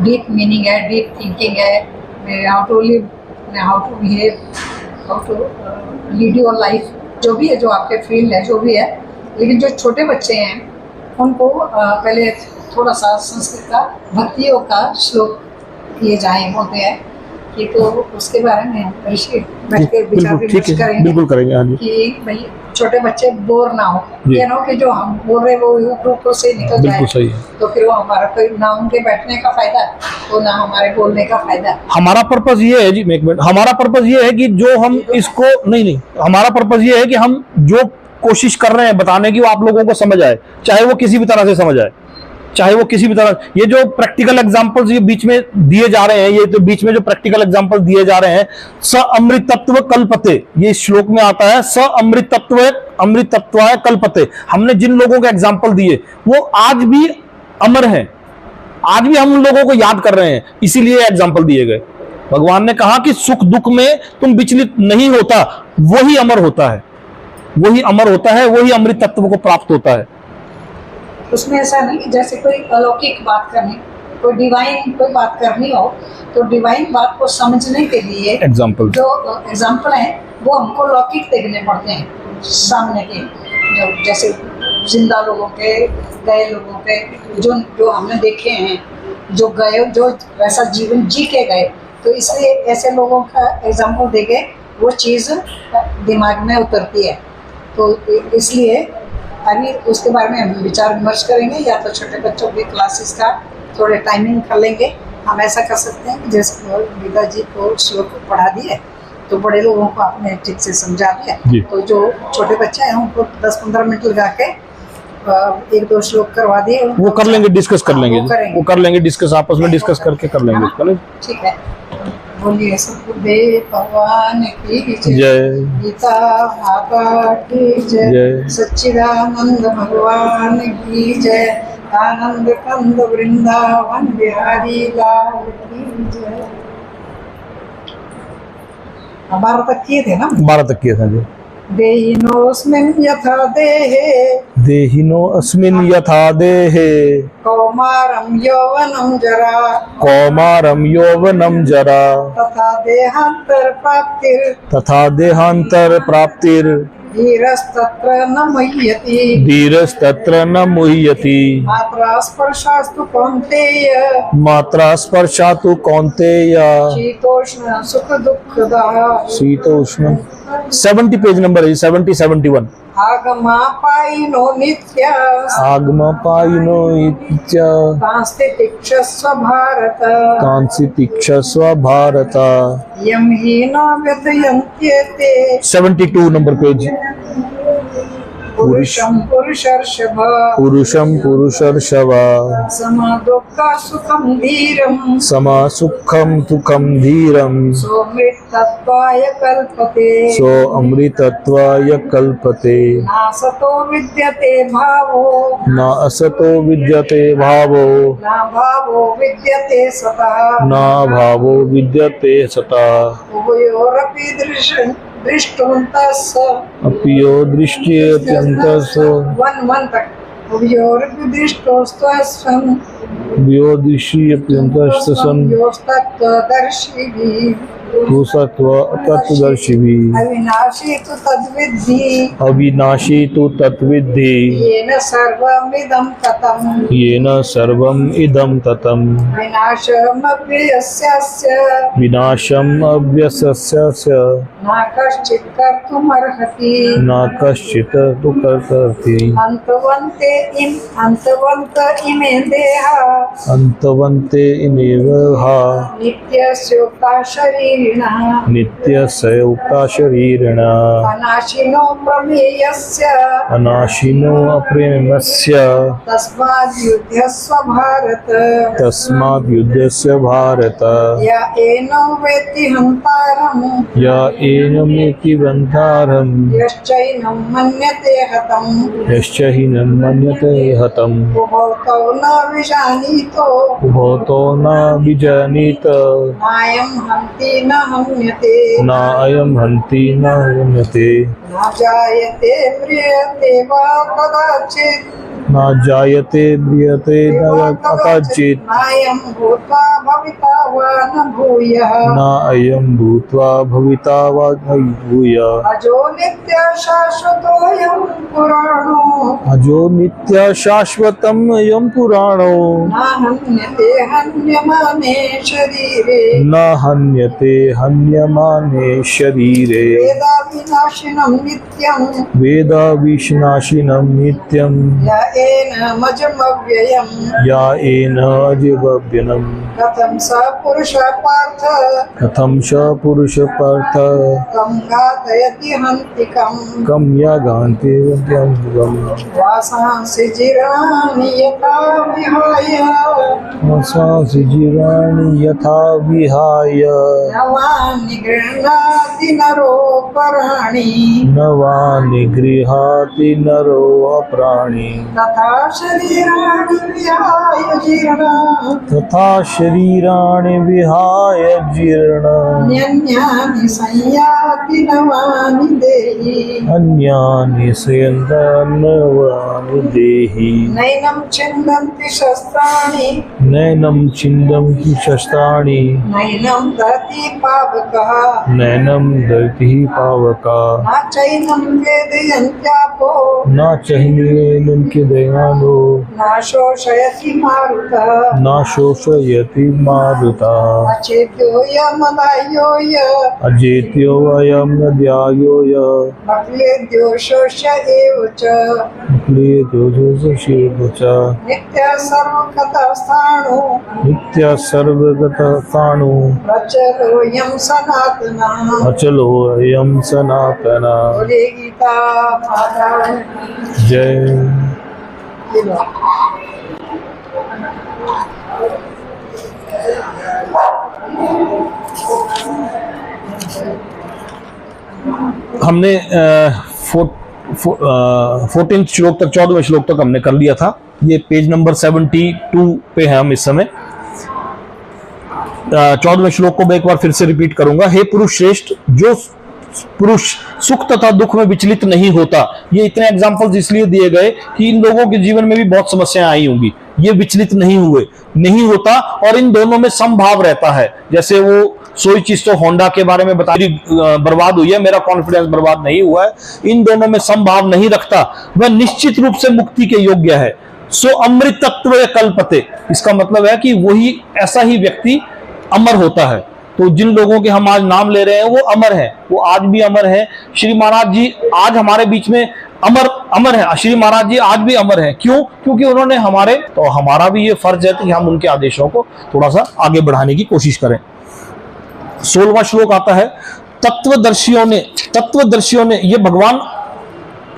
डीप मीनिंग है, डीप थिंकिंग है, how to live, how to behave, how to lead your life, जो भी है, जो आपके फील्ड है, जो भी है। लेकिन जो छोटे बच्चे हैं उनको पहले थोड़ा सा संस्कृत का भक्ति योग का श्लोक किए जाए बोलते हैं कि, तो उसके बारे में ऋषि बैठ के विचार विमर्श करेंगे, बिल्कुल करेंगे। हाँ जी, कि भाई छोटे बच्चे बोर ना हो, ये ना हो कि जो हम बोल रहे वो ऊपर से निकल जाए, सही है। तो फिर वो हमारा कोई ना उनके बैठने का फायदा तो ना हमारे बोलने का फायदा। हमारा पर्पस ये है जी, एक मिनट, हमारा पर्पस ये है कि जो हम इसको नहीं, हमारा पर्पस ये है कि हम जो कोशिश कर रहे हैं बताने की वो आप लोगों को समझ आए, चाहे वो किसी भी तरह से समझ आए, चाहे वो किसी भी तरह। ये जो प्रैक्टिकल एग्जांपल्स ये बीच में दिए जा रहे हैं, ये तो बीच में जो प्रैक्टिकल एग्जांपल दिए जा रहे हैं, स अमृतत्व कल्पते, ये श्लोक में आता है, स अमृतत्वाय कल्पते। हमने जिन लोगों के एग्जांपल दिए वो आज भी अमर हैं, आज भी हम उन लोगों को याद कर रहे हैं, इसीलिए एग्जांपल दिए गए। भगवान ने कहा कि सुख दुख में तुम विचलित नहीं होता, वही अमर होता है, वही अमर होता है, वही अमृत तत्व को प्राप्त होता है। उसमें ऐसा नहीं कि जैसे कोई अलौकिक बात करनी, कोई डिवाइन कोई बात करनी हो, तो डिवाइन बात को समझने के लिए एग्जाम्पल, जो एग्जाम्पल है वो हमको लौकिक देखने पड़ते हैं सामने के, जो जैसे जिंदा लोगों के, गए लोगों के, जो हमने देखे हैं, जो गए, जो वैसा जीवन जी के गए, तो इसलिए ऐसे लोगों का एग्जाम्पल देके वो चीज़ दिमाग में उतरती है। तो इसलिए अभी उसके बारे में हम विचार विमर्श करेंगे, या तो छोटे बच्चों की क्लासेस का थोड़े टाइमिंग कर लेंगे। हम ऐसा कर सकते हैं कि जैसे गीता जी को श्लोक पढ़ा दिए तो बड़े लोगों को आपने ठीक से समझा जी। दिया, तो जो छोटे बच्चे हैं उनको 10-15 मिनट लगा के 1-2 श्लोक करवा दिए। वो कर लेंगे, डिस्कस कर हाँ, लेंगे, वो वो कर लेंगे डिस्कस, आपस में डिस्कस करके कर लेंगे उसका। ठीक है। बोलिए सतगुरुदेव भगवान की जय। गीता माता की जय। जय। सच्चिदानंद भगवान की जय। आनंद कंद वृंदावन बिहारी लाल की जय। 12 तक किए थे ना? 12 तक किए थे जी। देहिनोऽस्मिन् यथा देहे देहिनो अस्मिन् यथा देहे कौमारं यौवनं जरा कौमारम यौवनम जरा तथा देहांतर प्राप्तिर तथा देहांतर प्राप्तिर धीरस्तत्र न मुह्यति। धीरस्तत्र न मुह्यति। मात्रा स्पर्शास्तु कौन्तेय मात्रा स्पर्शातु कौन्तेय शीतोष्ण सुख दुःखदा। शीतोष्ण 70 पेज नंबर है, 70-71। आगमापायिनो नित्या आगमपायिनो इत्य सांस्थितिक्षस्व भारत। कांसितिक्षस्व भारत। यं हि न व्यथयन्त्येते 72 नंबर पेज। पुरुषं पुरुषर्षभ पुरुषम पुरुषर्षभ समदुःख सुखं धीरं समा सुखम सुखम धीरम सोमृतत्वाय कल्पते। सो अमृतत्वाय कल्पते। नासतो विद्यते भावो न असतो विद्यते भावो न भावो विद्यते सतः। न भावो विद्यते सतः। उभयोरपि दृष्टोऽन्तस् अपियो दृष्ट्यत्यन्तस् वन तक उभयोरपि दृष्टोऽस्त्वस्वं यो दृश्यत्यन्तस् सन् योस्तत्त्वदर्शिभिः भूसत्व तत्वदर्शिभिः। अविनाशी तु तद्विद्धि अविनाशी तु तत्विद्धि येन सर्वमिदं ततं। येन सर्वम् इदं ततं। विनाशमव्ययस्यस्य विनाशम् अव्ययस्य न कश्चित् कर्तुमर्हति। न कश्चित् तु कर्तति। अन्तवन्त इमे देहा अन्तवन्ते इमेव हा नित्यस्योक्ता शरीरिणः। नित्यस्योक्ता शरीरिणः। अनाशिनो प्रमेयस्य अनाशिनो अप्रेमस्य तस्माद् युध्यस्व भारत। तस्माद् युद्धस्य भारत। य एनं वेत्ति हन्तारम् य एनमेति वन्तारम् यश्चैनं मन्यते हतम्। यश्च हि न मन्यते हतम्। उभौ तौ न विजानीतो उभौ तौ न विजानीत। नायं हन्ति न हन्यते न अयं हन्ति न हन्यते। न जायते म्रियते वा कदाचित् न जायते म्रियते न कदाचित्। नायं भूत्वा भविता वा न भूयः। न अयं भूत्वा भविता वा न भूयः। अजो नित्य शाश्वतोऽयं पुराणो अजो नित्य शाश्वतम् अयं पुराणो न हन्यते हन्यमाने शरीरे। न हन्यते हन्यमाने शरीरे। वेदाविनाशिनं नित्यं वेदाविनाशिनं नित्यं य एनमजमव्ययम्। या एन अजमव्ययम्। कथं स पुरुषः पार्थ कथं स पुरुष पार्थ कं घातयति हन्तिकम्। कं यागान्ति अन्त्यं। वासांसि जीर्णानि यथा विहाय वासांसि जीर्णानि यथा विहाय नवानि गृह्णाति नरोपराणि। नवानि गृहाति नरो अप्राणि। तथा शरीराणि विहाय जीर्णा तथा शरीराणि विहाय जीर्ण अन्यानि संयाति नवानि देहि। अन्यानि संयन्तान्नवानि देहि। नैनं छिन्दन्ति शस्त्राणि नैनम छिंदम ही शस्त्राणि नैनं दहति पावकः नैनम दहति पावका न चैनं वेदयन्त्यापो न चैनं के दयालो न शोषयति मारुतः न शोषयति मारुता अचेत्योऽयमदायोय अजेत्यो वयम नद्यायो य मक्लेद्यो शोष्य एव च नित्य सर्वगतस्थाणु नित्य सर्वगत स्थाणु प्रचलोऽयं सनातनः अचलो अयम सनातना। बोले गीता माता जय। हमने 14 श्लोक तक 14वें श्लोक तक हमने कर लिया था। ये पेज नंबर 72 पे है हम इस समय। 14वें श्लोक को मैं एक बार फिर से रिपीट करूंगा। हे पुरुष श्रेष्ठ, जो पुरुष सुख तथा दुख में विचलित नहीं होता। ये इतने एग्जाम्पल्स इसलिए दिए गए कि इन लोगों के जीवन में भी बहुत समस्याएं आई होंगी। ये विचलित नहीं होता और इन दोनों में समभाव रहता है। जैसे वो सोई चीज तो होंडा के बारे में बता बर्बाद हुई है, मेरा कॉन्फिडेंस बर्बाद नहीं हुआ है। इन दोनों में समभाव नहीं रखता, वह निश्चित रूप से मुक्ति के योग्य है। सो अमृतत्व कल्पते, इसका मतलब है कि वही ऐसा ही व्यक्ति अमर होता है। तो जिन लोगों के हम आज नाम ले रहे हैं वो अमर है, वो आज भी अमर है। श्री महाराज जी आज हमारे बीच में अमर है। श्री महाराज जी आज भी अमर है। क्यों? क्योंकि उन्होंने हमारा भी ये फर्ज है कि हम उनके आदेशों को थोड़ा सा आगे बढ़ाने की कोशिश करें। 16वां श्लोक आता है, तत्वदर्शियों ने ये भगवान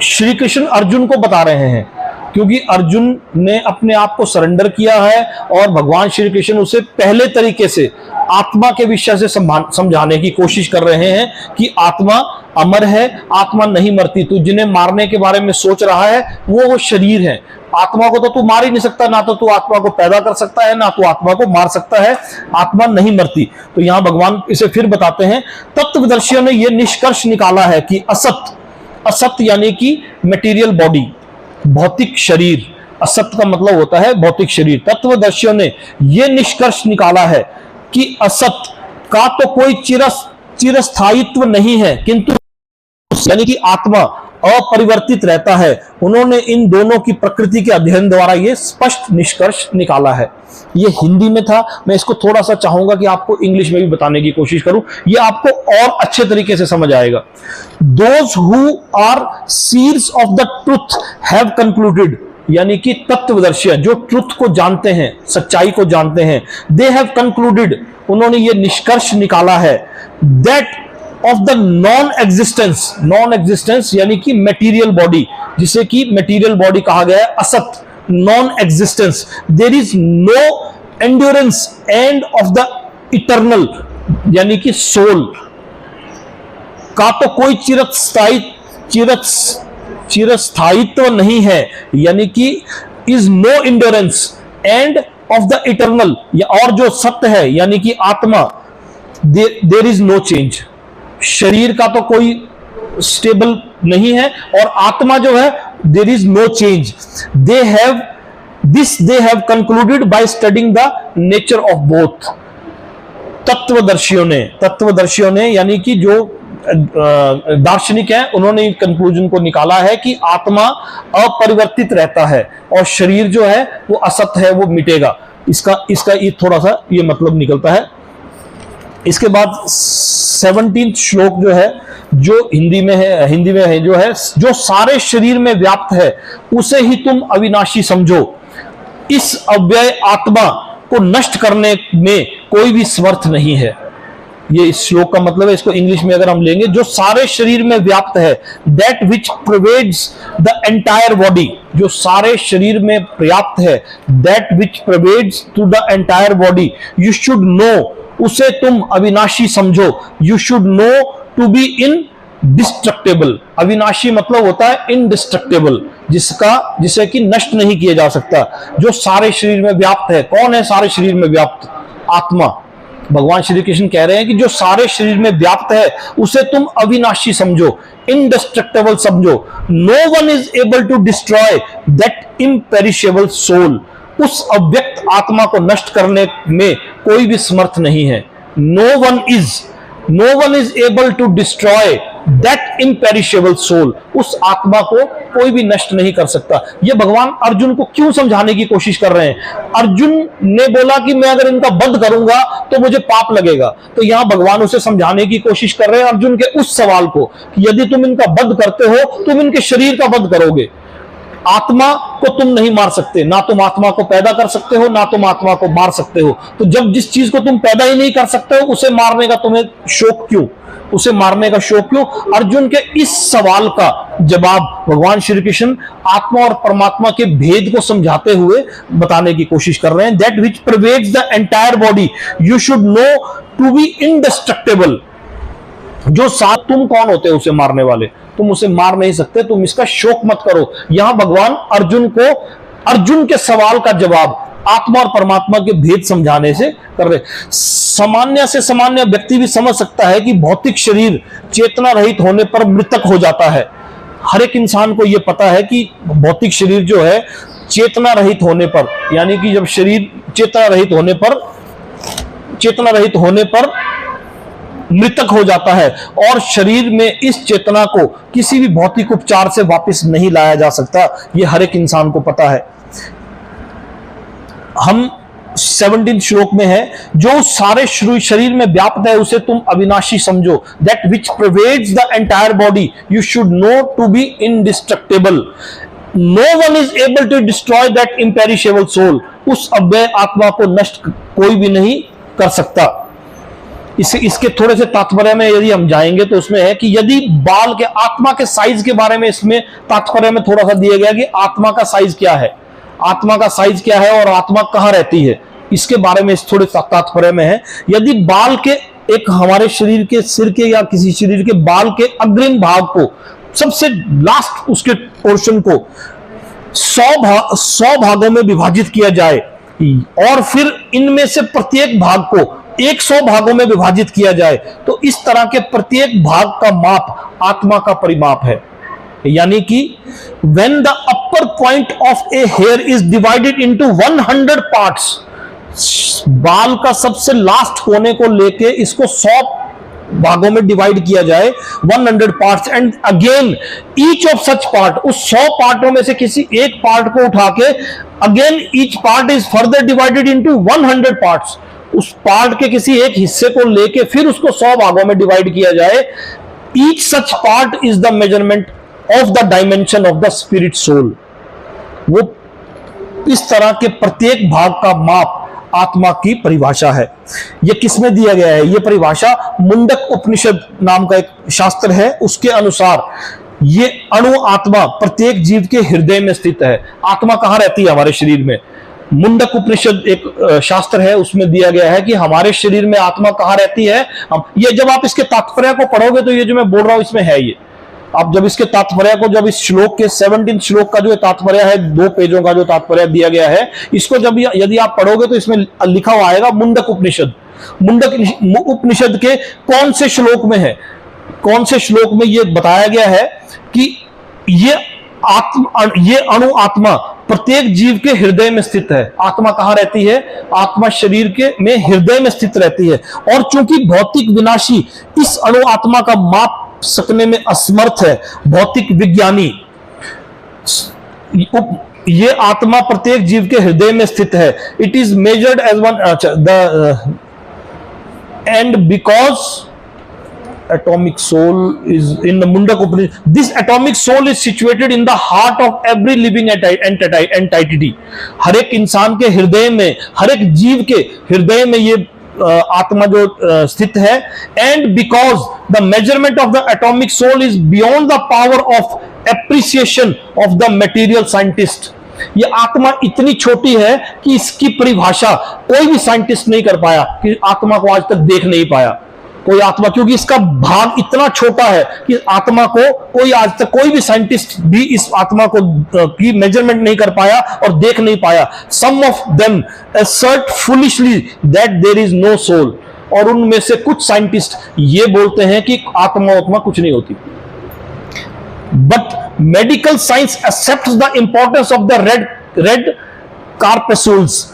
श्री कृष्ण अर्जुन को बता रहे हैं, क्योंकि अर्जुन ने अपने आप को सरेंडर किया है और भगवान श्री कृष्ण उसे पहले तरीके से आत्मा के विषय से समझाने की कोशिश कर रहे हैं कि आत्मा अमर है, आत्मा नहीं मरती। तू जिन्हें मारने के बारे में सोच रहा है वो शरीर है। आत्मा को तो तू मार ही नहीं सकता, ना तो तू आत्मा को पैदा कर सकता है, ना तू आत्मा को मार सकता है। आत्मा नहीं मरती। तो यहां भगवान इसे फिर बताते हैं, तत्वदर्शियों ने यह निष्कर्ष निकाला है कि असत यानी कि मटेरियल बॉडी, भौतिक शरीर। असत का मतलब होता है भौतिक शरीर। तत्वदर्शियों ने यह निष्कर्ष निकाला है कि असत का तो कोई चिरस्थायित्व नहीं है, किंतु यानी कि आत्मा अपरिवर्तित रहता है। उन्होंने इन दोनों की प्रकृति के अध्ययन द्वारा यह स्पष्ट निष्कर्ष निकाला है। ये हिंदी में था, मैं इसको थोड़ा सा चाहूंगा कि आपको इंग्लिश में भी बताने की कोशिश करूं, ये आपको और अच्छे तरीके से समझ आएगा। Those who are seers of the truth have concluded, यानी कि तत्वदर्शी जो ट्रुथ को जानते हैं, सच्चाई को जानते हैं, they have concluded, उन्होंने ये निष्कर्ष निकाला है, that of the non existence यानी कि मटेरियल बॉडी, जिसे कि मटेरियल बॉडी कहा गया है, असत, non existence, there is no endurance and of the eternal यानी कि सोल का तो कोई चिरस्थायित्व नहीं है, यानी कि is no endurance and of the eternal, और जो सत्य है यानी कि आत्मा, देयर इज नो चेंज। शरीर का तो कोई स्टेबल नहीं है और आत्मा जो है there is no change. They have concluded by studying the nature of both. तत्वदर्शियों ने यानी कि जो दार्शनिक है, उन्होंने कंक्लूजन को निकाला है कि आत्मा अपरिवर्तित रहता है और शरीर जो है वो असत है, वो मिटेगा। इसका ये थोड़ा सा ये मतलब निकलता है। इसके बाद 17 श्लोक जो है, जो हिंदी में है जो है, जो सारे शरीर में व्याप्त है उसे ही तुम अविनाशी समझो। इस अव्यय आत्मा को नष्ट करने में कोई भी समर्थ नहीं है। ये इस श्लोक का मतलब है। इसको इंग्लिश में अगर हम लेंगे, जो सारे शरीर में व्याप्त है, that which pervades the entire body, जो सारे शरीर में पर्याप्त है, that which pervades to the entire body, you should know, उसे तुम अविनाशी समझो। You should know to be indestructible. अविनाशी मतलब होता है इनडिस्ट्रक्टेबल, जिसे कि नष्ट नहीं किया जा सकता, जो सारे शरीर में व्याप्त है। कौन है सारे शरीर में व्याप्त? आत्मा। भगवान श्री कृष्ण कह रहे हैं कि जो सारे शरीर में व्याप्त है उसे तुम अविनाशी समझो, इनडिस्ट्रक्टेबल समझो। No one is able to destroy that imperishable soul. उस अव्यक्त आत्मा को नष्ट करने में कोई भी समर्थ नहीं है। No one is able to destroy that imperishable soul. उस आत्मा को कोई भी नष्ट नहीं कर सकता। यह भगवान अर्जुन को क्यों समझाने की कोशिश कर रहे हैं? अर्जुन ने बोला कि मैं अगर इनका वध करूंगा तो मुझे पाप लगेगा, तो यहां भगवान उसे समझाने की कोशिश कर रहे हैं अर्जुन के उस सवाल को कि यदि तुम इनका वध करते हो, तुम इनके शरीर का वध करोगे, आत्मा को तुम नहीं मार सकते। ना तुम आत्मा को पैदा कर सकते हो, ना तुम आत्मा को मार सकते हो। तो जब जिस चीज को तुम पैदा ही नहीं कर सकते हो, उसे मारने का तुम्हें शौक क्यों? उसे मारने का शौक क्यों? अर्जुन के इस सवाल का जवाब भगवान श्री कृष्ण आत्मा और परमात्मा के भेद को समझाते हुए बताने की कोशिश कर रहे हैं। That which pervades the entire body you should know to be indestructible. जो साथ, तुम कौन होते हो उसे मारने वाले? तुम उसे मार नहीं सकते, तुम इसका शौक मत करो। यहां भगवान अर्जुन को अर्जुन के सवाल का जवाब आत्मा और परमात्मा के भेद समझाने से कर रहे। सामान्य से सामान्य व्यक्ति भी समझ सकता है कि भौतिक शरीर चेतना रहित होने पर मृतक हो जाता है। हर एक इंसान को यह पता है कि भौतिक शरीर जो है चेतना रहित होने पर, यानी कि जब शरीर चेतना रहित होने पर मृतक हो जाता है और शरीर में इस चेतना को किसी भी भौतिक उपचार से वापस नहीं लाया जा सकता। यह हर एक इंसान को पता है। हम 17 श्लोक में है, जो सारे शरीर में व्याप्त है उसे तुम अविनाशी समझो। That which pervades the entire body you should know to be indestructible. No one is able to destroy that imperishable soul. उस अव्यय आत्मा को नष्ट कोई भी नहीं कर सकता। इसके थोड़े से तात्पर्य में यदि हम जाएंगे तो उसमें है कि यदि बाल के आत्मा के साइज के बारे में इसमें तात्पर्य में थोड़ा सा दिया गया कि आत्मा का साइज क्या है, आत्मा का साइज क्या है और आत्मा कहां रहती है, इसके बारे में थोड़े तात्पर्य में है। यदि बाल के एक हमारे शरीर के सिर के या किसी शरीर के बाल के अग्रिम भाग को, सबसे लास्ट उसके पोर्शन को 100 भागों में विभाजित किया जाए और फिर इनमें से प्रत्येक भाग को 100 भागों में विभाजित किया जाए, तो इस तरह के प्रत्येक भाग का माप आत्मा का परिमाप है। यानी कि when the upper point of a hair is divided into 100 parts, बाल का सबसे लास्ट कोने को लेके इसको 100 भागों में डिवाइड किया जाए, 100 parts, and again each of such part, उस 100 पार्टों में से किसी एक पार्ट को उठा के again each part is further divided into 100 parts. उस पार्ट के किसी एक हिस्से को लेके फिर उसको 100 भागों में डिवाइड किया जाए। Each such part is the measurement of the dimension of the spirit soul. वो इस तरह के प्रत्येक भाग का माप आत्मा की परिभाषा है। यह किसमें दिया गया है? यह परिभाषा मुंडक उपनिषद नाम का एक शास्त्र है, उसके अनुसार ये अणु आत्मा प्रत्येक जीव के हृदय में स्थित है। आत्मा कहां रहती है हमारे शरीर में? मुंडक उपनिषद एक शास्त्र है, उसमें दिया गया है कि हमारे शरीर में आत्मा कहां रहती है। ये जब आप इसके तात्पर्य को पढ़ोगे तो ये जो मैं बोल रहा हूं इसमें है। ये आप जब इसके तात्पर्य को, जब इस श्लोक के 17 श्लोक का जो तात्पर्य है, 2 पेजों का जो तात्पर्य दिया गया है, इसको जब यदि आप पढ़ोगे तो इसमें लिखा हुआ आएगा मुंडक उपनिषद। मुंडक उपनिषद के कौन से श्लोक में है, कौन से श्लोक में यह बताया गया है कि ये अणु आत्मा प्रत्येक जीव के हृदय में स्थित है। आत्मा कहां रहती है? आत्मा शरीर के में हृदय में स्थित रहती है। और चूंकि भौतिक विनाशी इस अणु आत्मा का माप सकने में असमर्थ है, भौतिक विज्ञानी, ये आत्मा प्रत्येक जीव के हृदय में स्थित है। It is measured as one and because atomic soul is in the Mundak Upanishad. This atomic soul is situated in the heart of every living entity. हर एक इंसान के हृदय में, हर एक जीव के हृदय में ये आत्मा जो स्थित है। And because the measurement of the atomic soul is beyond the power of appreciation of the material scientist. ये आत्मा इतनी छोटी है कि इसकी परिभाषा कोई भी साइंटिस्ट नहीं कर पाया, कि आत्मा को आज तक देख नहीं पाया कोई आत्मा, क्योंकि इसका भाग इतना छोटा है कि आत्मा को कोई आज तक कोई भी साइंटिस्ट भी इस आत्मा को की मेजरमेंट नहीं कर पाया और देख नहीं पाया। Some of them assert foolishly that there is no soul, और उनमें से कुछ साइंटिस्ट ये बोलते हैं कि आत्मा कुछ नहीं होती। But medical science accepts the importance of the red corpuscles,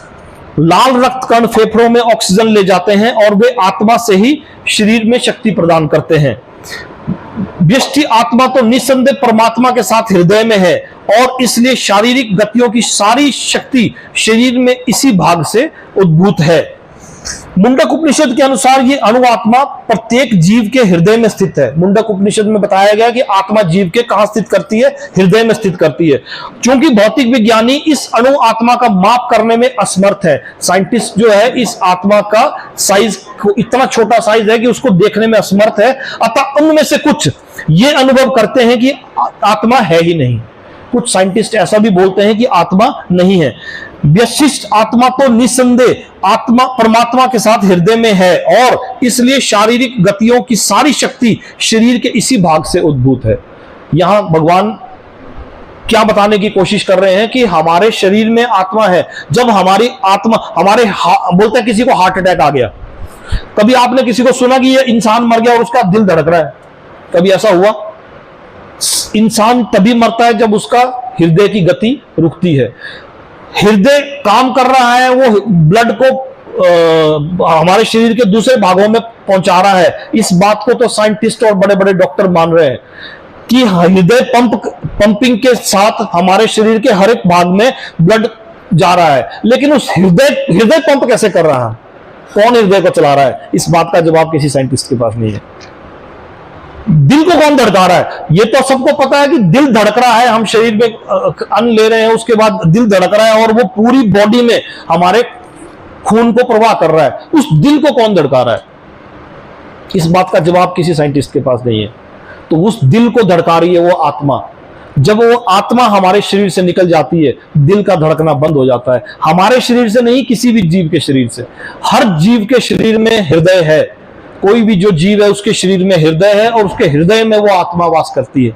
लाल रक्त कण फेफड़ों में ऑक्सीजन ले जाते हैं और वे आत्मा से ही शरीर में शक्ति प्रदान करते हैं। व्यष्टि आत्मा तो निस्संदेह परमात्मा के साथ हृदय में है और इसलिए शारीरिक गतियों की सारी शक्ति शरीर में इसी भाग से उद्भूत है। मुंडक उपनिषद के अनुसार ये अणु आत्मा प्रत्येक जीव के हृदय में स्थित है। मुंडक उपनिषद में बताया गया कि आत्मा जीव के कहां स्थित करती है? हृदय में स्थित करती है। क्योंकि भौतिक विज्ञानी इस अणु आत्मा का माप करने में असमर्थ है, साइंटिस्ट जो है इस आत्मा का साइज इतना छोटा साइज है कि उसको देखने में असमर्थ है, अतः उनमें से कुछ ये अनुभव करते हैं कि आत्मा है ही नहीं। कुछ साइंटिस्ट ऐसा भी बोलते हैं कि आत्मा नहीं है। व्यशिष्ट आत्मा तो निस्संदेह आत्मा परमात्मा के साथ हृदय में है और इसलिए शारीरिक गतियों की सारी शक्ति शरीर के इसी भाग से उद्भूत है। यहां भगवान क्या बताने की कोशिश कर रहे हैं कि हमारे शरीर में आत्मा है। जब हमारी आत्मा बोलते हैं किसी को हार्ट अटैक आ गया, कभी आपने किसी को सुना कि ये इंसान मर गया और उसका दिल धड़क रहा है? कभी ऐसा हुआ? इंसान तभी मरता है जब उसका हृदय की गति रुकती है। हृदय काम कर रहा है, वो ब्लड को हमारे शरीर के दूसरे भागों में पहुंचा रहा है। इस बात को तो साइंटिस्ट और बड़े बड़े डॉक्टर मान रहे हैं कि हृदय पंपिंग के साथ हमारे शरीर के हर एक भाग में ब्लड जा रहा है। लेकिन उस हृदय पंप कैसे कर रहा है? कौन हृदय को चला रहा है? इस बात का जवाब किसी साइंटिस्ट के पास नहीं है। दिल को कौन धड़का रहा है? ये तो सबको पता है कि दिल धड़क रहा है, हम शरीर में अन्न ले रहे हैं, उसके बाद दिल धड़क रहा है और वो पूरी बॉडी में हमारे खून को प्रवाह कर रहा है। उस दिल को कौन धड़का रहा है? इस बात का जवाब किसी साइंटिस्ट के पास नहीं है। तो उस दिल को धड़का रही है वो आत्मा। जब वो आत्मा हमारे शरीर से निकल जाती है, दिल का धड़कना बंद हो जाता है। हमारे शरीर से नहीं, किसी भी जीव के शरीर से। हर जीव के शरीर में हृदय है। कोई भी जो जीव है उसके शरीर में हृदय है और उसके हृदय में वो आत्मा वास करती है।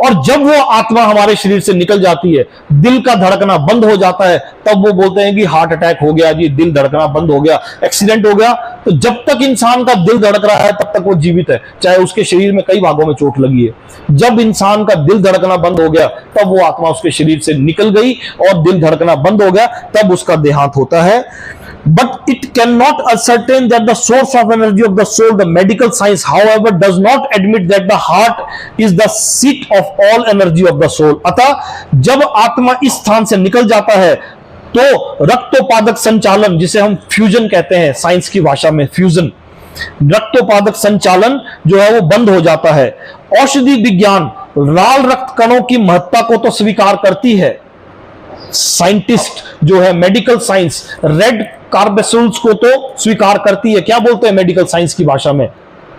और जब वो आत्मा हमारे शरीर से निकल जाती है, दिल का धड़कना बंद हो जाता है, तब वो बोलते हैं कि हार्ट अटैक हो गया जी, दिल धड़कना बंद हो गया, एक्सीडेंट हो गया। तो जब तक इंसान का दिल धड़क रहा है तब तक वो जीवित है, चाहे उसके शरीर में कई भागों में चोट लगी है। जब इंसान का दिल धड़कना बंद हो गया तब वो आत्मा उसके शरीर से निकल गई और दिल धड़कना बंद हो गया, तब उसका देहांत होता है। But it cannot ascertain that the source of energy of the soul. The medical science, however, does not admit that the heart is the seat of all energy of the soul. अतः जब आत्मा इस स्थान से निकल जाता है तो रक्तोपादक संचालन, जिसे हम फ्यूजन कहते हैं साइंस की भाषा में, फ्यूजन, रक्तोपादक संचालन जो है वो बंद हो जाता है। औषधि विज्ञान लाल रक्त कणों की महत्ता को तो स्वीकार करती है। साइंटिस्ट जो है, मेडिकल साइंस रेड कार्बेसूल्स को तो स्वीकार करती है। क्या बोलते हैं मेडिकल साइंस की भाषा में?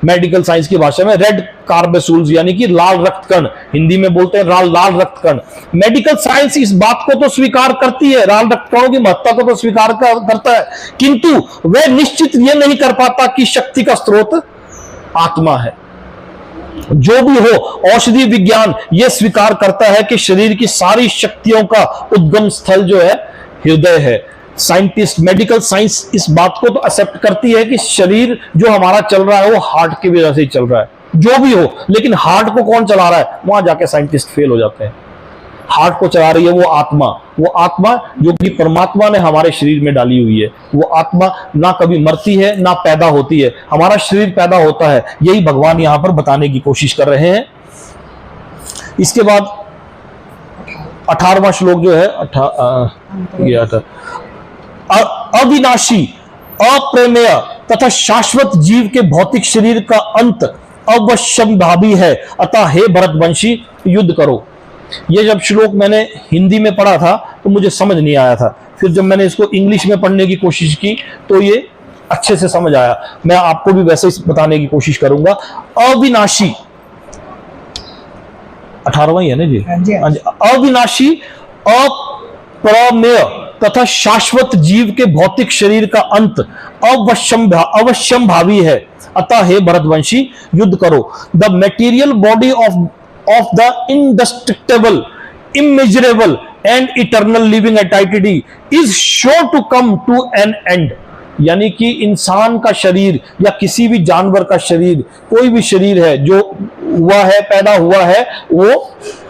मेडिकल साइंस की भाषा में रेड कार्बेसूल्स यानी कि लाल रक्त कण, हिंदी में बोलते हैं लाल रक्त कण। मेडिकल साइंस इस बात को तो स्वीकार करती है, लाल रक्त कणों की महत्ता को तो स्वीकार करता है, किंतु वह निश्चित यह नहीं कर पाता कि शक्ति का स्रोत आत्मा है। जो भी हो, औषधि विज्ञान यह स्वीकार करता है कि शरीर की सारी शक्तियों का उद्गम स्थल जो है हृदय है। साइंटिस्ट, मेडिकल साइंस इस बात को तो एक्सेप्ट करती है कि शरीर जो हमारा चल रहा है वो हार्ट की वजह से ही चल रहा है, जो भी हो। लेकिन हार्ट को कौन चला रहा है? वहां जाके साइंटिस्ट फेल हो जाते हैं। हार्ट को चला रही है वो आत्मा जो कि परमात्मा ने हमारे शरीर में डाली हुई है। वो आत्मा ना कभी मरती है ना पैदा होती है, हमारा शरीर पैदा होता है। यही भगवान यहां पर बताने की कोशिश कर रहे हैं। इसके बाद 18वां श्लोक जो है अविनाशी, अप्रमेय तथा शाश्वत जीव के भौतिक शरीर का अंत अवश्यंभावी है, अतः हे भरतवंशी युद्ध करो। ये जब श्लोक मैंने हिंदी में पढ़ा था तो मुझे समझ नहीं आया था। फिर जब मैंने इसको इंग्लिश में पढ़ने की कोशिश की तो ये अच्छे से समझ आया। मैं आपको भी वैसे ही बताने की कोशिश करूंगा। अविनाशी, 18वां ही है ना जी? हाँ जी। अविनाशी, अप्रमेय तथा शाश्वत जीव के भौतिक शरीर का अंत अवश्यंभावी है, अतः हे भरतवंशी युद्ध करो। The material body of the indestructible, immeasurable and eternal living entity is sure to come to an end. यानी कि इंसान का शरीर या किसी भी जानवर का शरीर, कोई भी शरीर है जो हुआ है, पैदा हुआ है, वो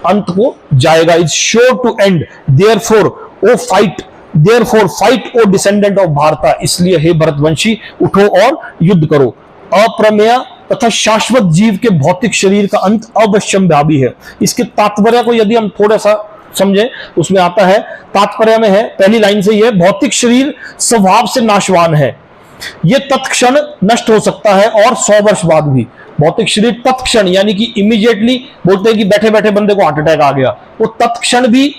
अंत को जाएगा। Is sure to end. Therefore, oh fight therefore fight O descendant of Bharat, इसलिए हे भरतवंशी उठो और युद्ध करो। अप्रमेय तथा शाश्वत जीव के भौतिक शरीर का अंत अवश्यम्भावी है। इसके तात्पर्य को यदि हम थोड़ा सा समझे, उसमें आता है, तात्पर्य में है, पहली लाइन से यह, भौतिक शरीर स्वभाव से नाशवान है, यह तत्क्षण नष्ट हो सकता है और 100 वर्ष बाद भी। भौतिक शरीर तत्क्षण यानी कि इमीडिएटली, बोलते हैं कि बैठे बैठे बंदे को हार्ट अटैक आ गया, वो तत्क्षण भी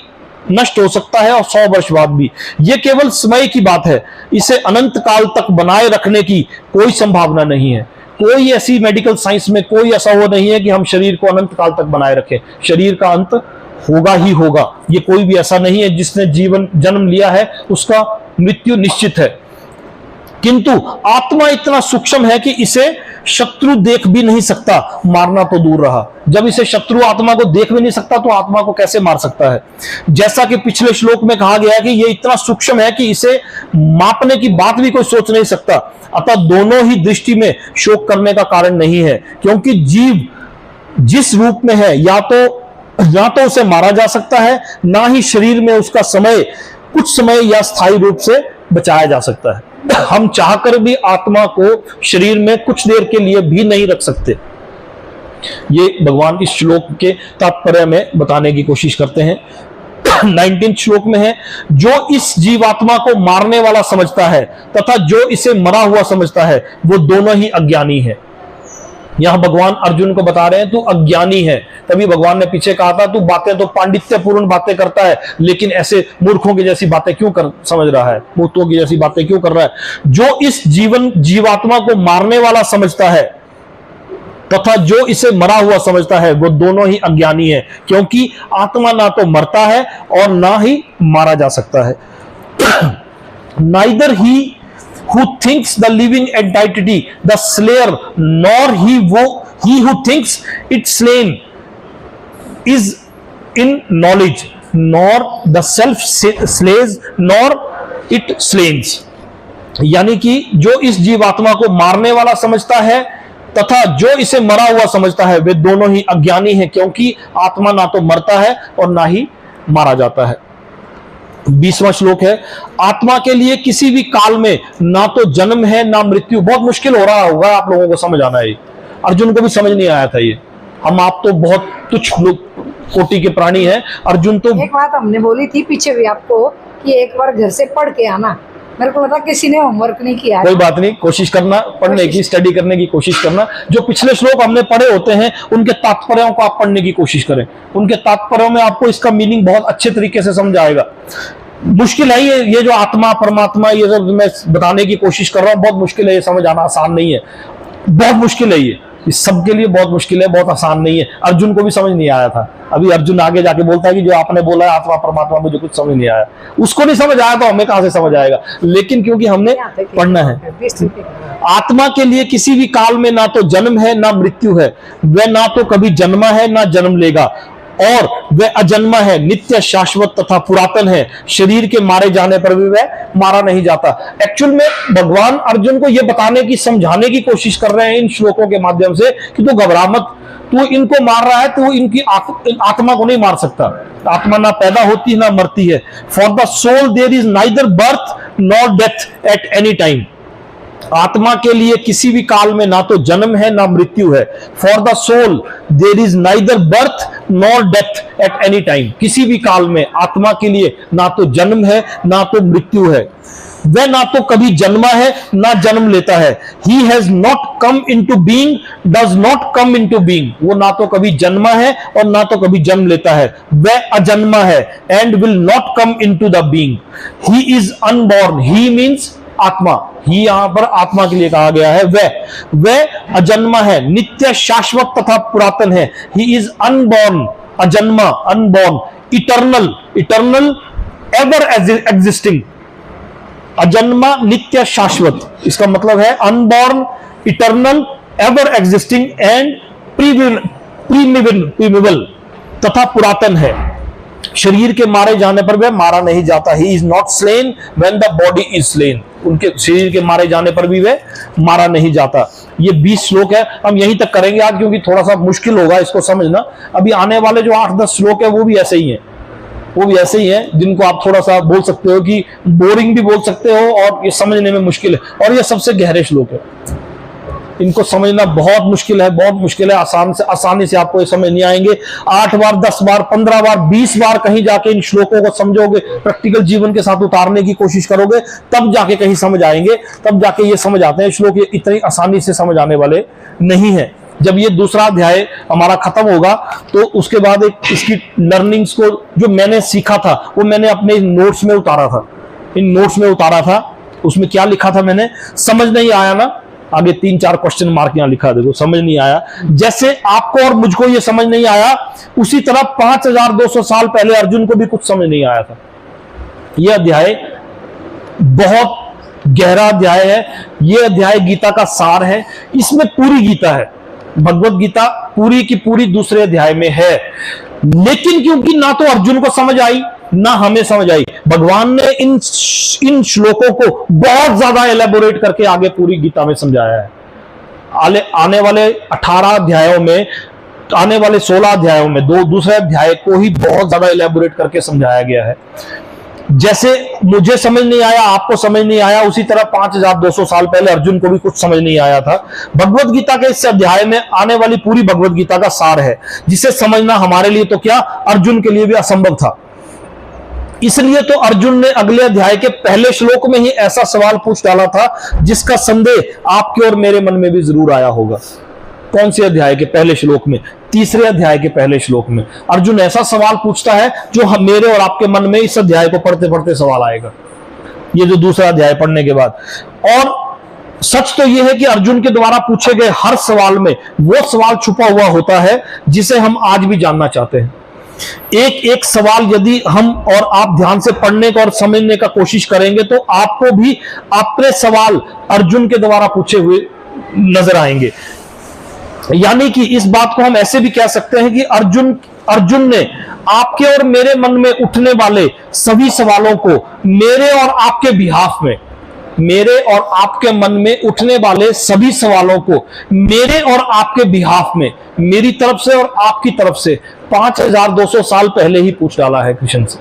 नष्ट हो सकता है और 100 वर्ष बाद भी। यह केवल समय की बात है, इसे अनंत काल तक बनाए रखने की कोई संभावना नहीं है। कोई ऐसी मेडिकल साइंस में कोई ऐसा वो नहीं है कि हम शरीर को अनंत काल तक बनाए रखें। शरीर का अंत होगा ही होगा, ये कोई भी ऐसा नहीं है। जिसने जीवन जन्म लिया है उसका मृत्यु निश्चित है, किंतु आत्मा इतना सूक्ष्म है कि इसे शत्रु देख भी नहीं सकता, मारना तो दूर रहा। जब इसे शत्रु आत्मा को देख भी नहीं सकता तो आत्मा को कैसे मार सकता है। जैसा कि पिछले श्लोक में कहा गया है कि यह इतना सूक्ष्म है कि इसे मापने की बात भी कोई सोच नहीं सकता। अतः दोनों ही दृष्टि में शोक करने का कारण नहीं है, क्योंकि जीव जिस रूप में है या तो उसे मारा जा सकता है, ना ही शरीर में उसका समय कुछ समय या स्थायी रूप से बचाया जा सकता है। हम चाहकर भी आत्मा को शरीर में कुछ देर के लिए भी नहीं रख सकते। ये भगवान इस श्लोक के तात्पर्य में बताने की कोशिश करते हैं। 19 श्लोक में है, जो इस जीवात्मा को मारने वाला समझता है तथा जो इसे मरा हुआ समझता है वो दोनों ही अज्ञानी है। यहां भगवान अर्जुन को बता रहे हैं तू अज्ञानी है। तभी भगवान ने पीछे कहा था तू बातें तो पांडित्यपूर्ण बातें करता है, लेकिन ऐसे मूर्खों की जैसी बातें क्यों समझ रहा है, मूर्खों की जैसी बातें क्यों कर रहा है। जो इस जीवात्मा को मारने वाला समझता है तथा जो इसे मरा हुआ समझता है वो दोनों ही अज्ञानी है, क्योंकि आत्मा ना तो मरता है और ना ही मारा जा सकता है। Neither he who thinks the living entity the slayer, nor he who thinks it slain is in knowledge, nor the self slays nor it slains। यानी कि जो इस जीवात्मा को मारने वाला समझता है तथा जो इसे मरा हुआ समझता है वे दोनों ही अज्ञानी हैं, क्योंकि आत्मा ना तो मरता है और ना ही मारा जाता है। 20वां श्लोक है, आत्मा के लिए किसी भी काल में ना तो जन्म है ना मृत्यु। बहुत मुश्किल हो रहा होगा आप लोगों को समझ आना, ये अर्जुन को भी समझ नहीं आया था। ये हम आप तो बहुत तुच्छ कोटि के प्राणी हैं, अर्जुन तो। एक बात हमने बोली थी पीछे भी आपको कि एक बार घर से पढ़ के आना, मेरे को लगा किसी ने होमवर्क नहीं किया। कोई बात नहीं, कोशिश करना, पढ़ने की, स्टडी करने की कोशिश करना। जो पिछले श्लोक हमने पढ़े होते हैं उनके तात्पर्यों को आप पढ़ने की कोशिश करें। उनके तात्पर्यों में आपको इसका मीनिंग बहुत अच्छे तरीके से समझ आएगा। मुश्किल है ये जो आत्मा परमात्मा ये सब मैं बताने की कोशिश कर रहा हूं, बहुत मुश्किल है, ये समझ आना आसान नहीं है, बहुत मुश्किल है। ये सबके लिए बहुत मुश्किल है, बहुत आसान नहीं है। अर्जुन को भी समझ नहीं आया था। अभी अर्जुन आगे जाके बोलता है कि जो आपने बोला है आत्मा परमात्मा मुझे कुछ समझ नहीं आया। उसको नहीं समझ आया तो हमें कहां से समझ आएगा, लेकिन क्योंकि हमने पढ़ना है। आत्मा के लिए किसी भी काल में ना तो जन्म है ना मृत्यु है, वह ना तो कभी जन्मा है ना जन्म लेगा, और वह अजन्मा है, नित्य शाश्वत तथा पुरातन है। शरीर के मारे जाने पर भी वह मारा नहीं जाता। एक्चुअल में भगवान अर्जुन को यह बताने की, समझाने की कोशिश कर रहे हैं इन श्लोकों के माध्यम से कि तू घबरा मत, तू इनको मार रहा है, तू इनकी आत्मा को नहीं मार सकता। आत्मा ना पैदा होती ना मरती है। For the soul there is neither birth nor death at any time. आत्मा के लिए किसी भी काल में ना तो जन्म है ना मृत्यु है। For the soul there is neither birth nor death at any time. किसी भी काल में आत्मा के लिए ना तो जन्म है ना तो मृत्यु है। वह ना तो कभी जन्मा है ना जन्म लेता है। He has not come into being, does not come into being. वो ना तो कभी जन्मा है और ना तो कभी जन्म लेता है। वह अजन्मा है and will not come into the being. He is unborn. He means आत्मा, ही यहां पर आत्मा के लिए कहा गया है। वह अजन्मा है, नित्य शाश्वत तथा पुरातन है। ही इज अनबॉर्न, अजन्मा, unborn, eternal, eternal, ever existing. अजन्मा, नित्य, शाश्वत, इसका मतलब है unborn, eternal, ever existing and primeval तथा पुरातन है। शरीर के मारे जाने पर वह मारा नहीं जाता। He is not slain when the body is slain. उनके शरीर के मारे जाने पर भी वह मारा नहीं जाता। ये 20 श्लोक है, हम यहीं तक करेंगे आज क्योंकि थोड़ा सा मुश्किल होगा इसको समझना। अभी आने वाले जो 8-10 श्लोक है वो भी ऐसे ही हैं। वो भी ऐसे ही हैं जिनको आप थोड़ा सा बोल सकते हो कि बोरिंग भी बोल सकते हो, और ये समझने में मुश्किल है। और ये सबसे गहरे श्लोक है, इनको समझना बहुत मुश्किल है, बहुत मुश्किल है। आसानी से आपको ये समझ नहीं आएंगे। 8 बार, 10 बार, 15 बार, 20 बार कहीं जाके इन श्लोकों को समझोगे, प्रैक्टिकल जीवन के साथ उतारने की कोशिश करोगे, तब जाके कहीं समझ आएंगे, तब जाके ये समझ आते हैं। श्लोक ये इतनी आसानी से समझ आने वाले नहीं है। जब ये दूसरा अध्याय हमारा खत्म होगा तो उसके बाद एक इसकी लर्निंग्स को जो मैंने सीखा था वो मैंने अपने नोट्स में उतारा था, इन नोट्स में उतारा था। उसमें क्या लिखा था मैंने, समझ नहीं आया ना, आगे 3-4 क्वेश्चन मार्क यहां लिखा, देखो समझ नहीं आया। जैसे आपको और मुझको ये समझ नहीं आया, उसी तरह 5200 साल पहले अर्जुन को भी कुछ समझ नहीं आया था। यह अध्याय बहुत गहरा अध्याय है। यह अध्याय गीता का सार है, इसमें पूरी गीता है। भगवत गीता पूरी की पूरी दूसरे अध्याय में है, लेकिन क्योंकि ना तो अर्जुन को समझ आई ना हमें समझ आई, भगवान ने इन श्लोकों को बहुत ज्यादा एलेबोरेट करके आगे पूरी गीता में समझाया है। आने वाले 18 अध्यायों में, आने वाले 16 अध्यायों में दूसरे अध्याय को ही बहुत ज्यादा एलेबोरेट करके समझाया गया है। जैसे मुझे समझ नहीं आया, आपको समझ नहीं आया, उसी तरह 5200 साल पहले अर्जुन को भी कुछ समझ नहीं आया था। भगवत गीता के इस अध्याय में आने वाली पूरी भगवत गीता का सार है, जिसे समझना हमारे लिए तो क्या, अर्जुन के लिए भी असंभव था। इसलिए तो अर्जुन ने अगले अध्याय के पहले श्लोक में ही ऐसा सवाल पूछ डाला था जिसका संदेह आपके और मेरे मन में भी जरूर आया होगा। कौन से अध्याय के पहले श्लोक में, तीसरे अध्याय के पहले श्लोक में अर्जुन ऐसा सवाल पूछता है जो मेरे और आपके मन में इस अध्याय को पढ़ते पढ़ते सवाल आएगा, ये जो दूसरा अध्याय पढ़ने के बाद। और सच तो यह है कि अर्जुन के द्वारा पूछे गए हर सवाल में वो सवाल छुपा हुआ होता है जिसे हम आज भी जानना चाहते हैं। एक एक सवाल यदि हम और आप ध्यान से पढ़ने का और समझने का कोशिश करेंगे तो आपको भी अपने सवाल अर्जुन के द्वारा पूछे हुए नजर आएंगे। यानी कि इस बात को हम ऐसे भी कह सकते हैं कि अर्जुन ने आपके और मेरे मन में उठने वाले सभी सवालों को मेरे और आपके बिहाफ में, मेरे और आपके मन में उठने वाले सभी सवालों को मेरे और आपके बिहाफ में, मेरी तरफ से और आपकी तरफ से 5200 साल पहले ही पूछ डाला है कृष्ण से।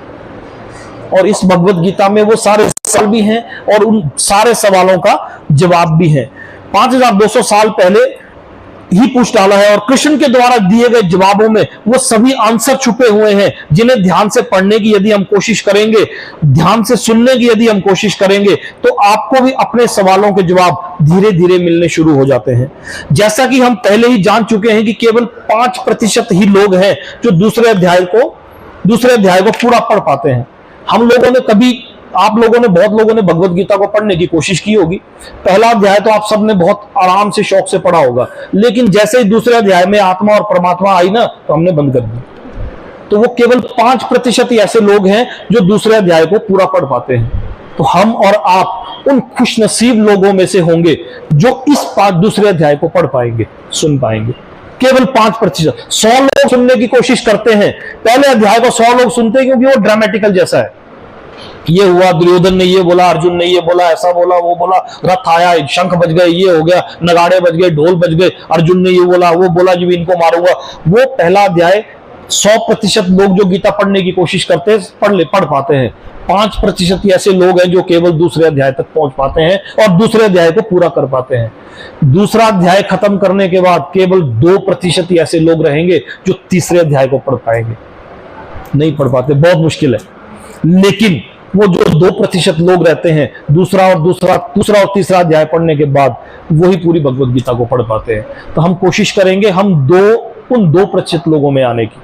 और इस भगवत गीता में वो सारे सवाल भी हैं और उन सारे सवालों का जवाब भी है। 5200 साल पहले ही पूछ डाला है और कृष्ण के द्वारा दिए गए जवाबों में वो सभी आंसर छुपे हुए हैं, जिन्हें ध्यान से पढ़ने की यदि हम कोशिश करेंगे, ध्यान से सुनने की यदि हम कोशिश करेंगे, तो आपको भी अपने सवालों के जवाब धीरे धीरे मिलने शुरू हो जाते हैं। जैसा कि हम पहले ही जान चुके हैं कि केवल 5% ही लोग हैं जो दूसरे अध्याय को पूरा पढ़ पाते हैं। हम लोगों ने कभी, आप लोगों ने, बहुत लोगों ने भगवत गीता को पढ़ने की कोशिश की होगी। पहला अध्याय तो आप सबने बहुत आराम से, शौक से पढ़ा होगा, लेकिन जैसे ही दूसरे अध्याय में आत्मा और परमात्मा आई ना, तो हमने बंद कर दी। तो वो केवल 5% ही ऐसे लोग हैं जो दूसरे अध्याय को पूरा पढ़ पाते हैं। तो हम और आप उन खुशनसीब लोगों में से होंगे जो इस दूसरे अध्याय को पढ़ पाएंगे, सुन पाएंगे। केवल 5%। 100 लोग सुनने की कोशिश करते हैं, पहले अध्याय को 100 लोग सुनते हैं क्योंकि वो ड्रामेटिकल जैसा है। ये हुआ, दुर्योधन ने ये बोला, अर्जुन ने ये बोला, ऐसा बोला, वो बोला, रथ आया, शंख बज गए, ये हो गया, नगाड़े बज गए, ढोल बज गए, अर्जुन ने ये बोला, वो बोला, जब इनको मारूंगा। वो पहला अध्याय 100% लोग जो गीता पढ़ने की कोशिश करते हैं पढ़ पाते हैं। 5% ही ऐसे लोग हैं जो केवल दूसरे अध्याय तक पहुंच पाते हैं और दूसरे अध्याय को पूरा कर पाते हैं। दूसरा अध्याय खत्म करने के बाद केवल 2% ही ऐसे लोग रहेंगे जो तीसरे अध्याय को पढ़ पाएंगे। नहीं पढ़ पाते, बहुत मुश्किल है। लेकिन वो जो 2% लोग रहते हैं, दूसरा और तीसरा अध्याय पढ़ने के बाद वही पूरी भगवत गीता को पढ़ पाते हैं। तो हम कोशिश करेंगे हम उन 2% लोगों में आने की।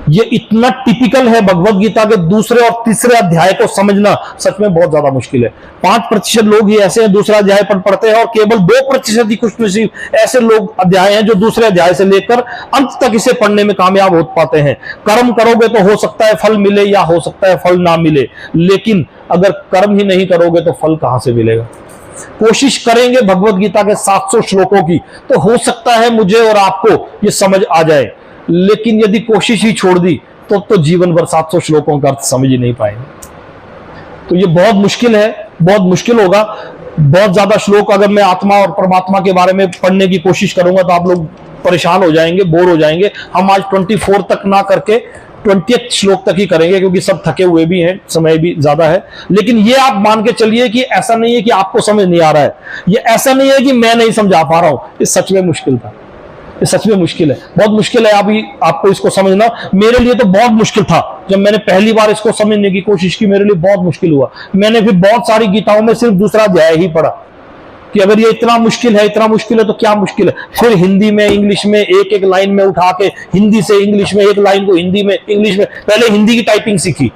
ये इतना टिपिकल है भगवत गीता के दूसरे और तीसरे अध्याय को समझना, सच में बहुत ज्यादा मुश्किल है। 5% लोग ही ऐसे हैं दूसरा अध्याय पढ़ते हैं और केवल 2% ही खुशनसीब ऐसे लोग अध्याय हैं जो दूसरे अध्याय से लेकर अंत तक इसे पढ़ने में कामयाब हो पाते हैं। कर्म करोगे तो हो सकता है फल मिले या हो सकता है फल ना मिले, लेकिन अगर कर्म ही नहीं करोगे तो फल कहां से मिलेगा। कोशिश करेंगे भगवत गीता के 700 श्लोकों की, तो हो सकता है मुझे और आपको ये समझ आ जाए, लेकिन यदि कोशिश ही छोड़ दी तो जीवन भर 700 श्लोकों का अर्थ समझ ही नहीं पाएंगे। तो ये बहुत मुश्किल है, बहुत मुश्किल होगा। बहुत ज्यादा श्लोक अगर मैं आत्मा और परमात्मा के बारे में पढ़ने की कोशिश करूंगा तो आप लोग परेशान हो जाएंगे, बोर हो जाएंगे। हम आज 24 तक ना करके 20 श्लोक तक ही करेंगे क्योंकि सब थके हुए भी हैं, समय भी ज्यादा है। लेकिन ये आप मान के चलिए कि ऐसा नहीं है कि आपको समझ नहीं आ रहा है, ये ऐसा नहीं है कि मैं नहीं समझा पा रहा हूं, ये सच में मुश्किल था, ये सच में मुश्किल है, बहुत मुश्किल है। आपको इसको समझना, मेरे लिए तो बहुत मुश्किल था। जब मैंने पहली बार इसको समझने की कोशिश की, मेरे लिए बहुत मुश्किल हुआ। मैंने फिर बहुत सारी गीताओं में सिर्फ दूसरा अध्याय ही पढ़ा कि अगर ये इतना मुश्किल है, इतना मुश्किल है तो क्या मुश्किल है। फिर हिंदी में, इंग्लिश में, एक एक लाइन में उठा के, हिंदी से इंग्लिश में, एक लाइन को हिंदी में, इंग्लिश में, पहले हिंदी की टाइपिंग सीखी।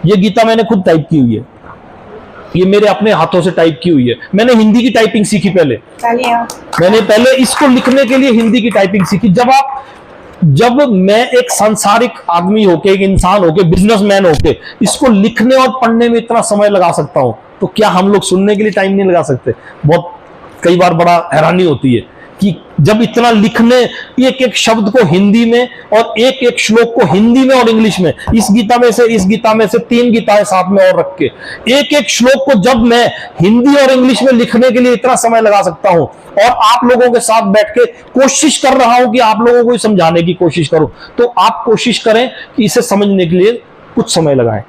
ये गीता मैंने खुद टाइप की हुई है, ये मेरे अपने हाथों से टाइप की हुई है। मैंने हिंदी की टाइपिंग सीखी पहले, मैंने पहले इसको लिखने के लिए हिंदी की टाइपिंग सीखी। जब मैं एक सांसारिक आदमी होके, एक इंसान होके, बिजनेसमैन होके इसको लिखने और पढ़ने में इतना समय लगा सकता हूं, तो क्या हम लोग सुनने के लिए टाइम नहीं लगा सकते? बहुत कई बार बड़ा हैरानी होती है कि जब इतना लिखने, एक एक शब्द को हिंदी में और एक एक श्लोक को हिंदी में और इंग्लिश में, इस गीता में से 3 गीताएं साथ में और रख के एक एक श्लोक को जब मैं हिंदी और इंग्लिश में लिखने के लिए इतना समय लगा सकता हूं और आप लोगों के साथ बैठ के कोशिश कर रहा हूं कि आप लोगों को समझाने की कोशिश करूं, तो आप कोशिश करें कि इसे समझने के लिए कुछ समय लगाएं।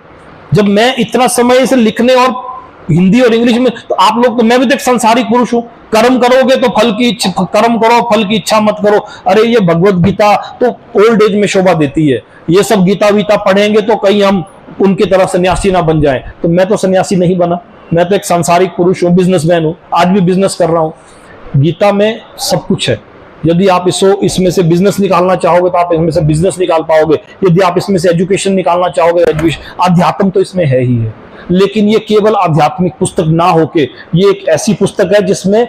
जब मैं इतना समय इसे लिखने और हिंदी और इंग्लिश में, तो आप लोग, तो मैं भी तो एक संसारिक पुरुष हूं। कर्म करोगे तो कर्म करो, फल की इच्छा मत करो। अरे ये भगवत गीता तो ओल्ड एज में शोभा देती है, ये सब गीता वीता पढ़ेंगे तो कहीं हम उनकी तरह सन्यासी ना बन जाएं। तो मैं तो सन्यासी नहीं बना, मैं तो एक सांसारिक पुरुष हूं, बिजनेसमैन हूं, आज भी बिजनेस कर रहा हूं। गीता में सब कुछ है। यदि आप इसमें से बिजनेस निकालना चाहोगे तो आप इसमें से बिजनेस निकाल पाओगे, यदि आप इसमें से एजुकेशन निकालना चाहोगे, अध्यात्म तो इसमें है ही है। लेकिन ये केवल आध्यात्मिक पुस्तक ना होके ये एक ऐसी पुस्तक है जिसमें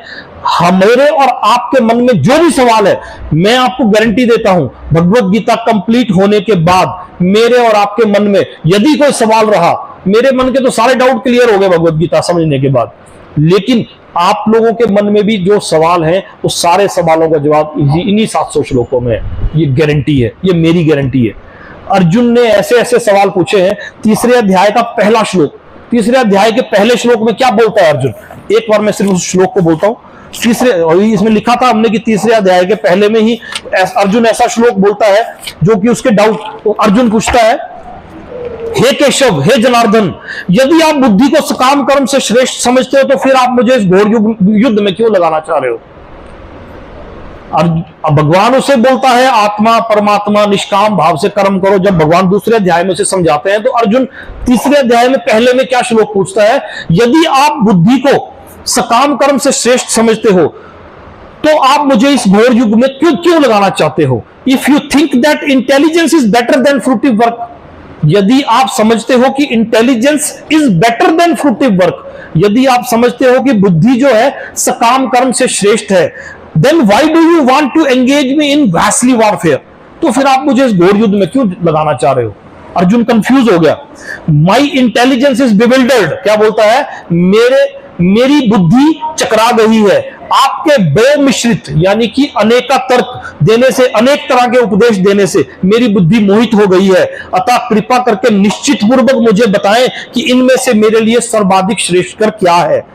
हमारे और आपके मन में जो भी सवाल है, मैं आपको गारंटी देता हूं भगवत गीता कंप्लीट होने के बाद मेरे और आपके मन में यदि कोई सवाल रहा, मेरे मन के तो सारे डाउट क्लियर हो गए भगवत गीता समझने के बाद, लेकिन आप लोगों के मन में भी जो सवाल हैं वो सारे सवालों का जवाब इन्हीं 700 श्लोकों में है। ये गारंटी है, ये मेरी गारंटी है। अर्जुन ने ऐसे ऐसे सवाल पूछे हैं। तीसरे अध्याय का पहला श्लोक, तीसरे अध्याय के पहले श्लोक में क्या बोलता है अर्जुन? एक बार मैं सिर्फ उस श्लोक को बोलता हूं। इसमें लिखा था हमने कि तीसरे अध्याय के पहले में ही अर्जुन ऐसा श्लोक बोलता है जो कि उसके डाउट, तो अर्जुन पूछता है, हे केशव, हे जनार्दन, यदि आप बुद्धि को सकाम कर्म से श्रेष्ठ समझते हो तो फिर आप मुझे इस घोर युद्ध में क्यों लगाना चाह रहे हो? भगवान उसे बोलता है, आत्मा परमात्मा निष्काम भाव से कर्म करो। जब भगवान दूसरे अध्याय में उसे समझाते हैं तो अर्जुन तीसरे अध्याय में पहले में क्या श्लोक पूछता है, यदि आप बुद्धि को सकाम कर्म से श्रेष्ठ समझते हो तो आप मुझे इस घोर युग में क्यों लगाना चाहते हो? If you think that intelligence is better than fruitive work, यदि आप समझते हो कि intelligence is better than fruitive work, यदि आप समझते हो कि बुद्धि जो है सकाम कर्म से श्रेष्ठ है, then why do you want to engage me in vastly warfare? तो फिर आप मुझे इस घोर युद्ध में क्यों लगाना चाह रहे हो? अर्जुन कंफ्यूज हो गया। My intelligence is bewildered, क्या बोलता है? मेरी बुद्धि चकरा गई है आपके बे मिश्रित, यानी कि अनेका तर्क देने से, अनेक तरह के उपदेश देने से मेरी बुद्धि मोहित हो गई है। अतः कृपा करके निश्चित पूर्वक मुझे बताएं कि इनमें से मेरे लिए सर्वाधिक श्रेष्ठ कर क्या है।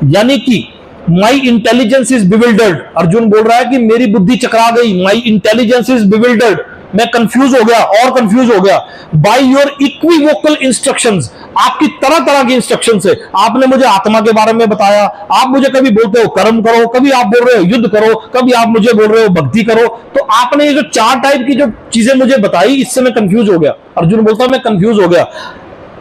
यानी कि माई इंटेलिजेंस इज बिविल्डर्ड, अर्जुन बोल रहा है कि मेरी बुद्धि चकरा गई। माई इंटेलिजेंस इज बिविल्डर्ड, मैं कंफ्यूज हो गया और कंफ्यूज हो गया। बाय योर इक्विवोकल इंस्ट्रक्शंस, आपकी तरह तरह की इंस्ट्रक्शन से आपने मुझे आत्मा के बारे में बताया। आप मुझे कभी बोलते हो कर्म करो, कभी आप बोल रहे हो युद्ध करो, कभी आप मुझे बोल रहे हो भक्ति करो। तो आपने ये जो 4 टाइप की जो चीजें मुझे बताई, इससे मैं कंफ्यूज हो गया। अर्जुन बोलता है मैं कंफ्यूज हो गया।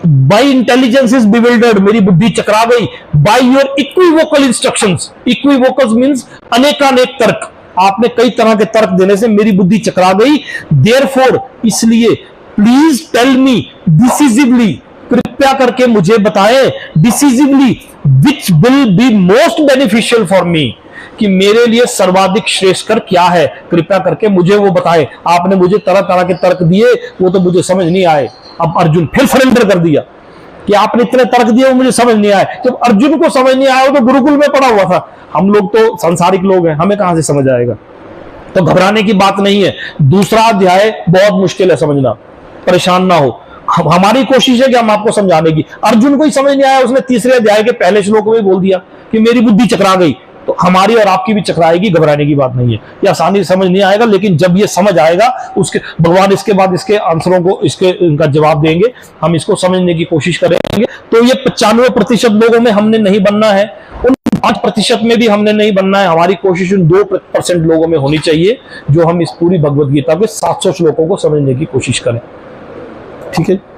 बाई इंटेलिजेंस इज बिविल्डर्ड, मेरी बुद्धि चकरा गई। By your equivocal instructions, equivocals means अनेकानेक तर्क, आपने कई तरह के तर्क देने से मेरी बुद्धि चकरा गई। देयरफॉर, इसलिए प्लीज टेल मी डिसिसिवली, कृपया करके मुझे बताएं decisively, which will be most beneficial for me, कि मेरे लिए सर्वाधिक श्रेष्ठकर क्या है, कृपया करके मुझे वो बताएं। आपने मुझे तरह तरह के तर्क दिए, वो तो मुझे समझ नहीं आए। अब अर्जुन फिर सरेंडर कर दिया कि आपने इतने तर्क दिए वो मुझे समझ नहीं आए। जब अर्जुन को समझ नहीं आया, वो तो गुरुकुल में पढ़ा हुआ था, हम लोग तो सांसारिक लोग हैं, हमें कहां से समझ आएगा? तो घबराने की बात नहीं है। दूसरा अध्याय बहुत मुश्किल है समझना, परेशान ना हो। हमारी कोशिश है कि हम आपको समझाने की। अर्जुन को ही समझ नहीं आया, उसने तीसरे अध्याय के पहले श्लोक में बोल दिया कि मेरी बुद्धि चकरा गई। तो हमारी और आपकी भी चकराएगी, घबराने की बात नहीं है। ये आसानी से समझ नहीं आएगा, लेकिन जब ये समझ आएगा उसके भगवान इसके बाद इसके आंसरों को इनका जवाब देंगे। हम इसको समझने की कोशिश करेंगे। तो ये 95% लोगों में हमने नहीं बनना है, उन 5% में भी हमने नहीं बनना है। हमारी कोशिश उन 2% लोगों में होनी चाहिए जो हम इस पूरी भगवत गीता के 700 श्लोकों को समझने की कोशिश करें। ठीक है।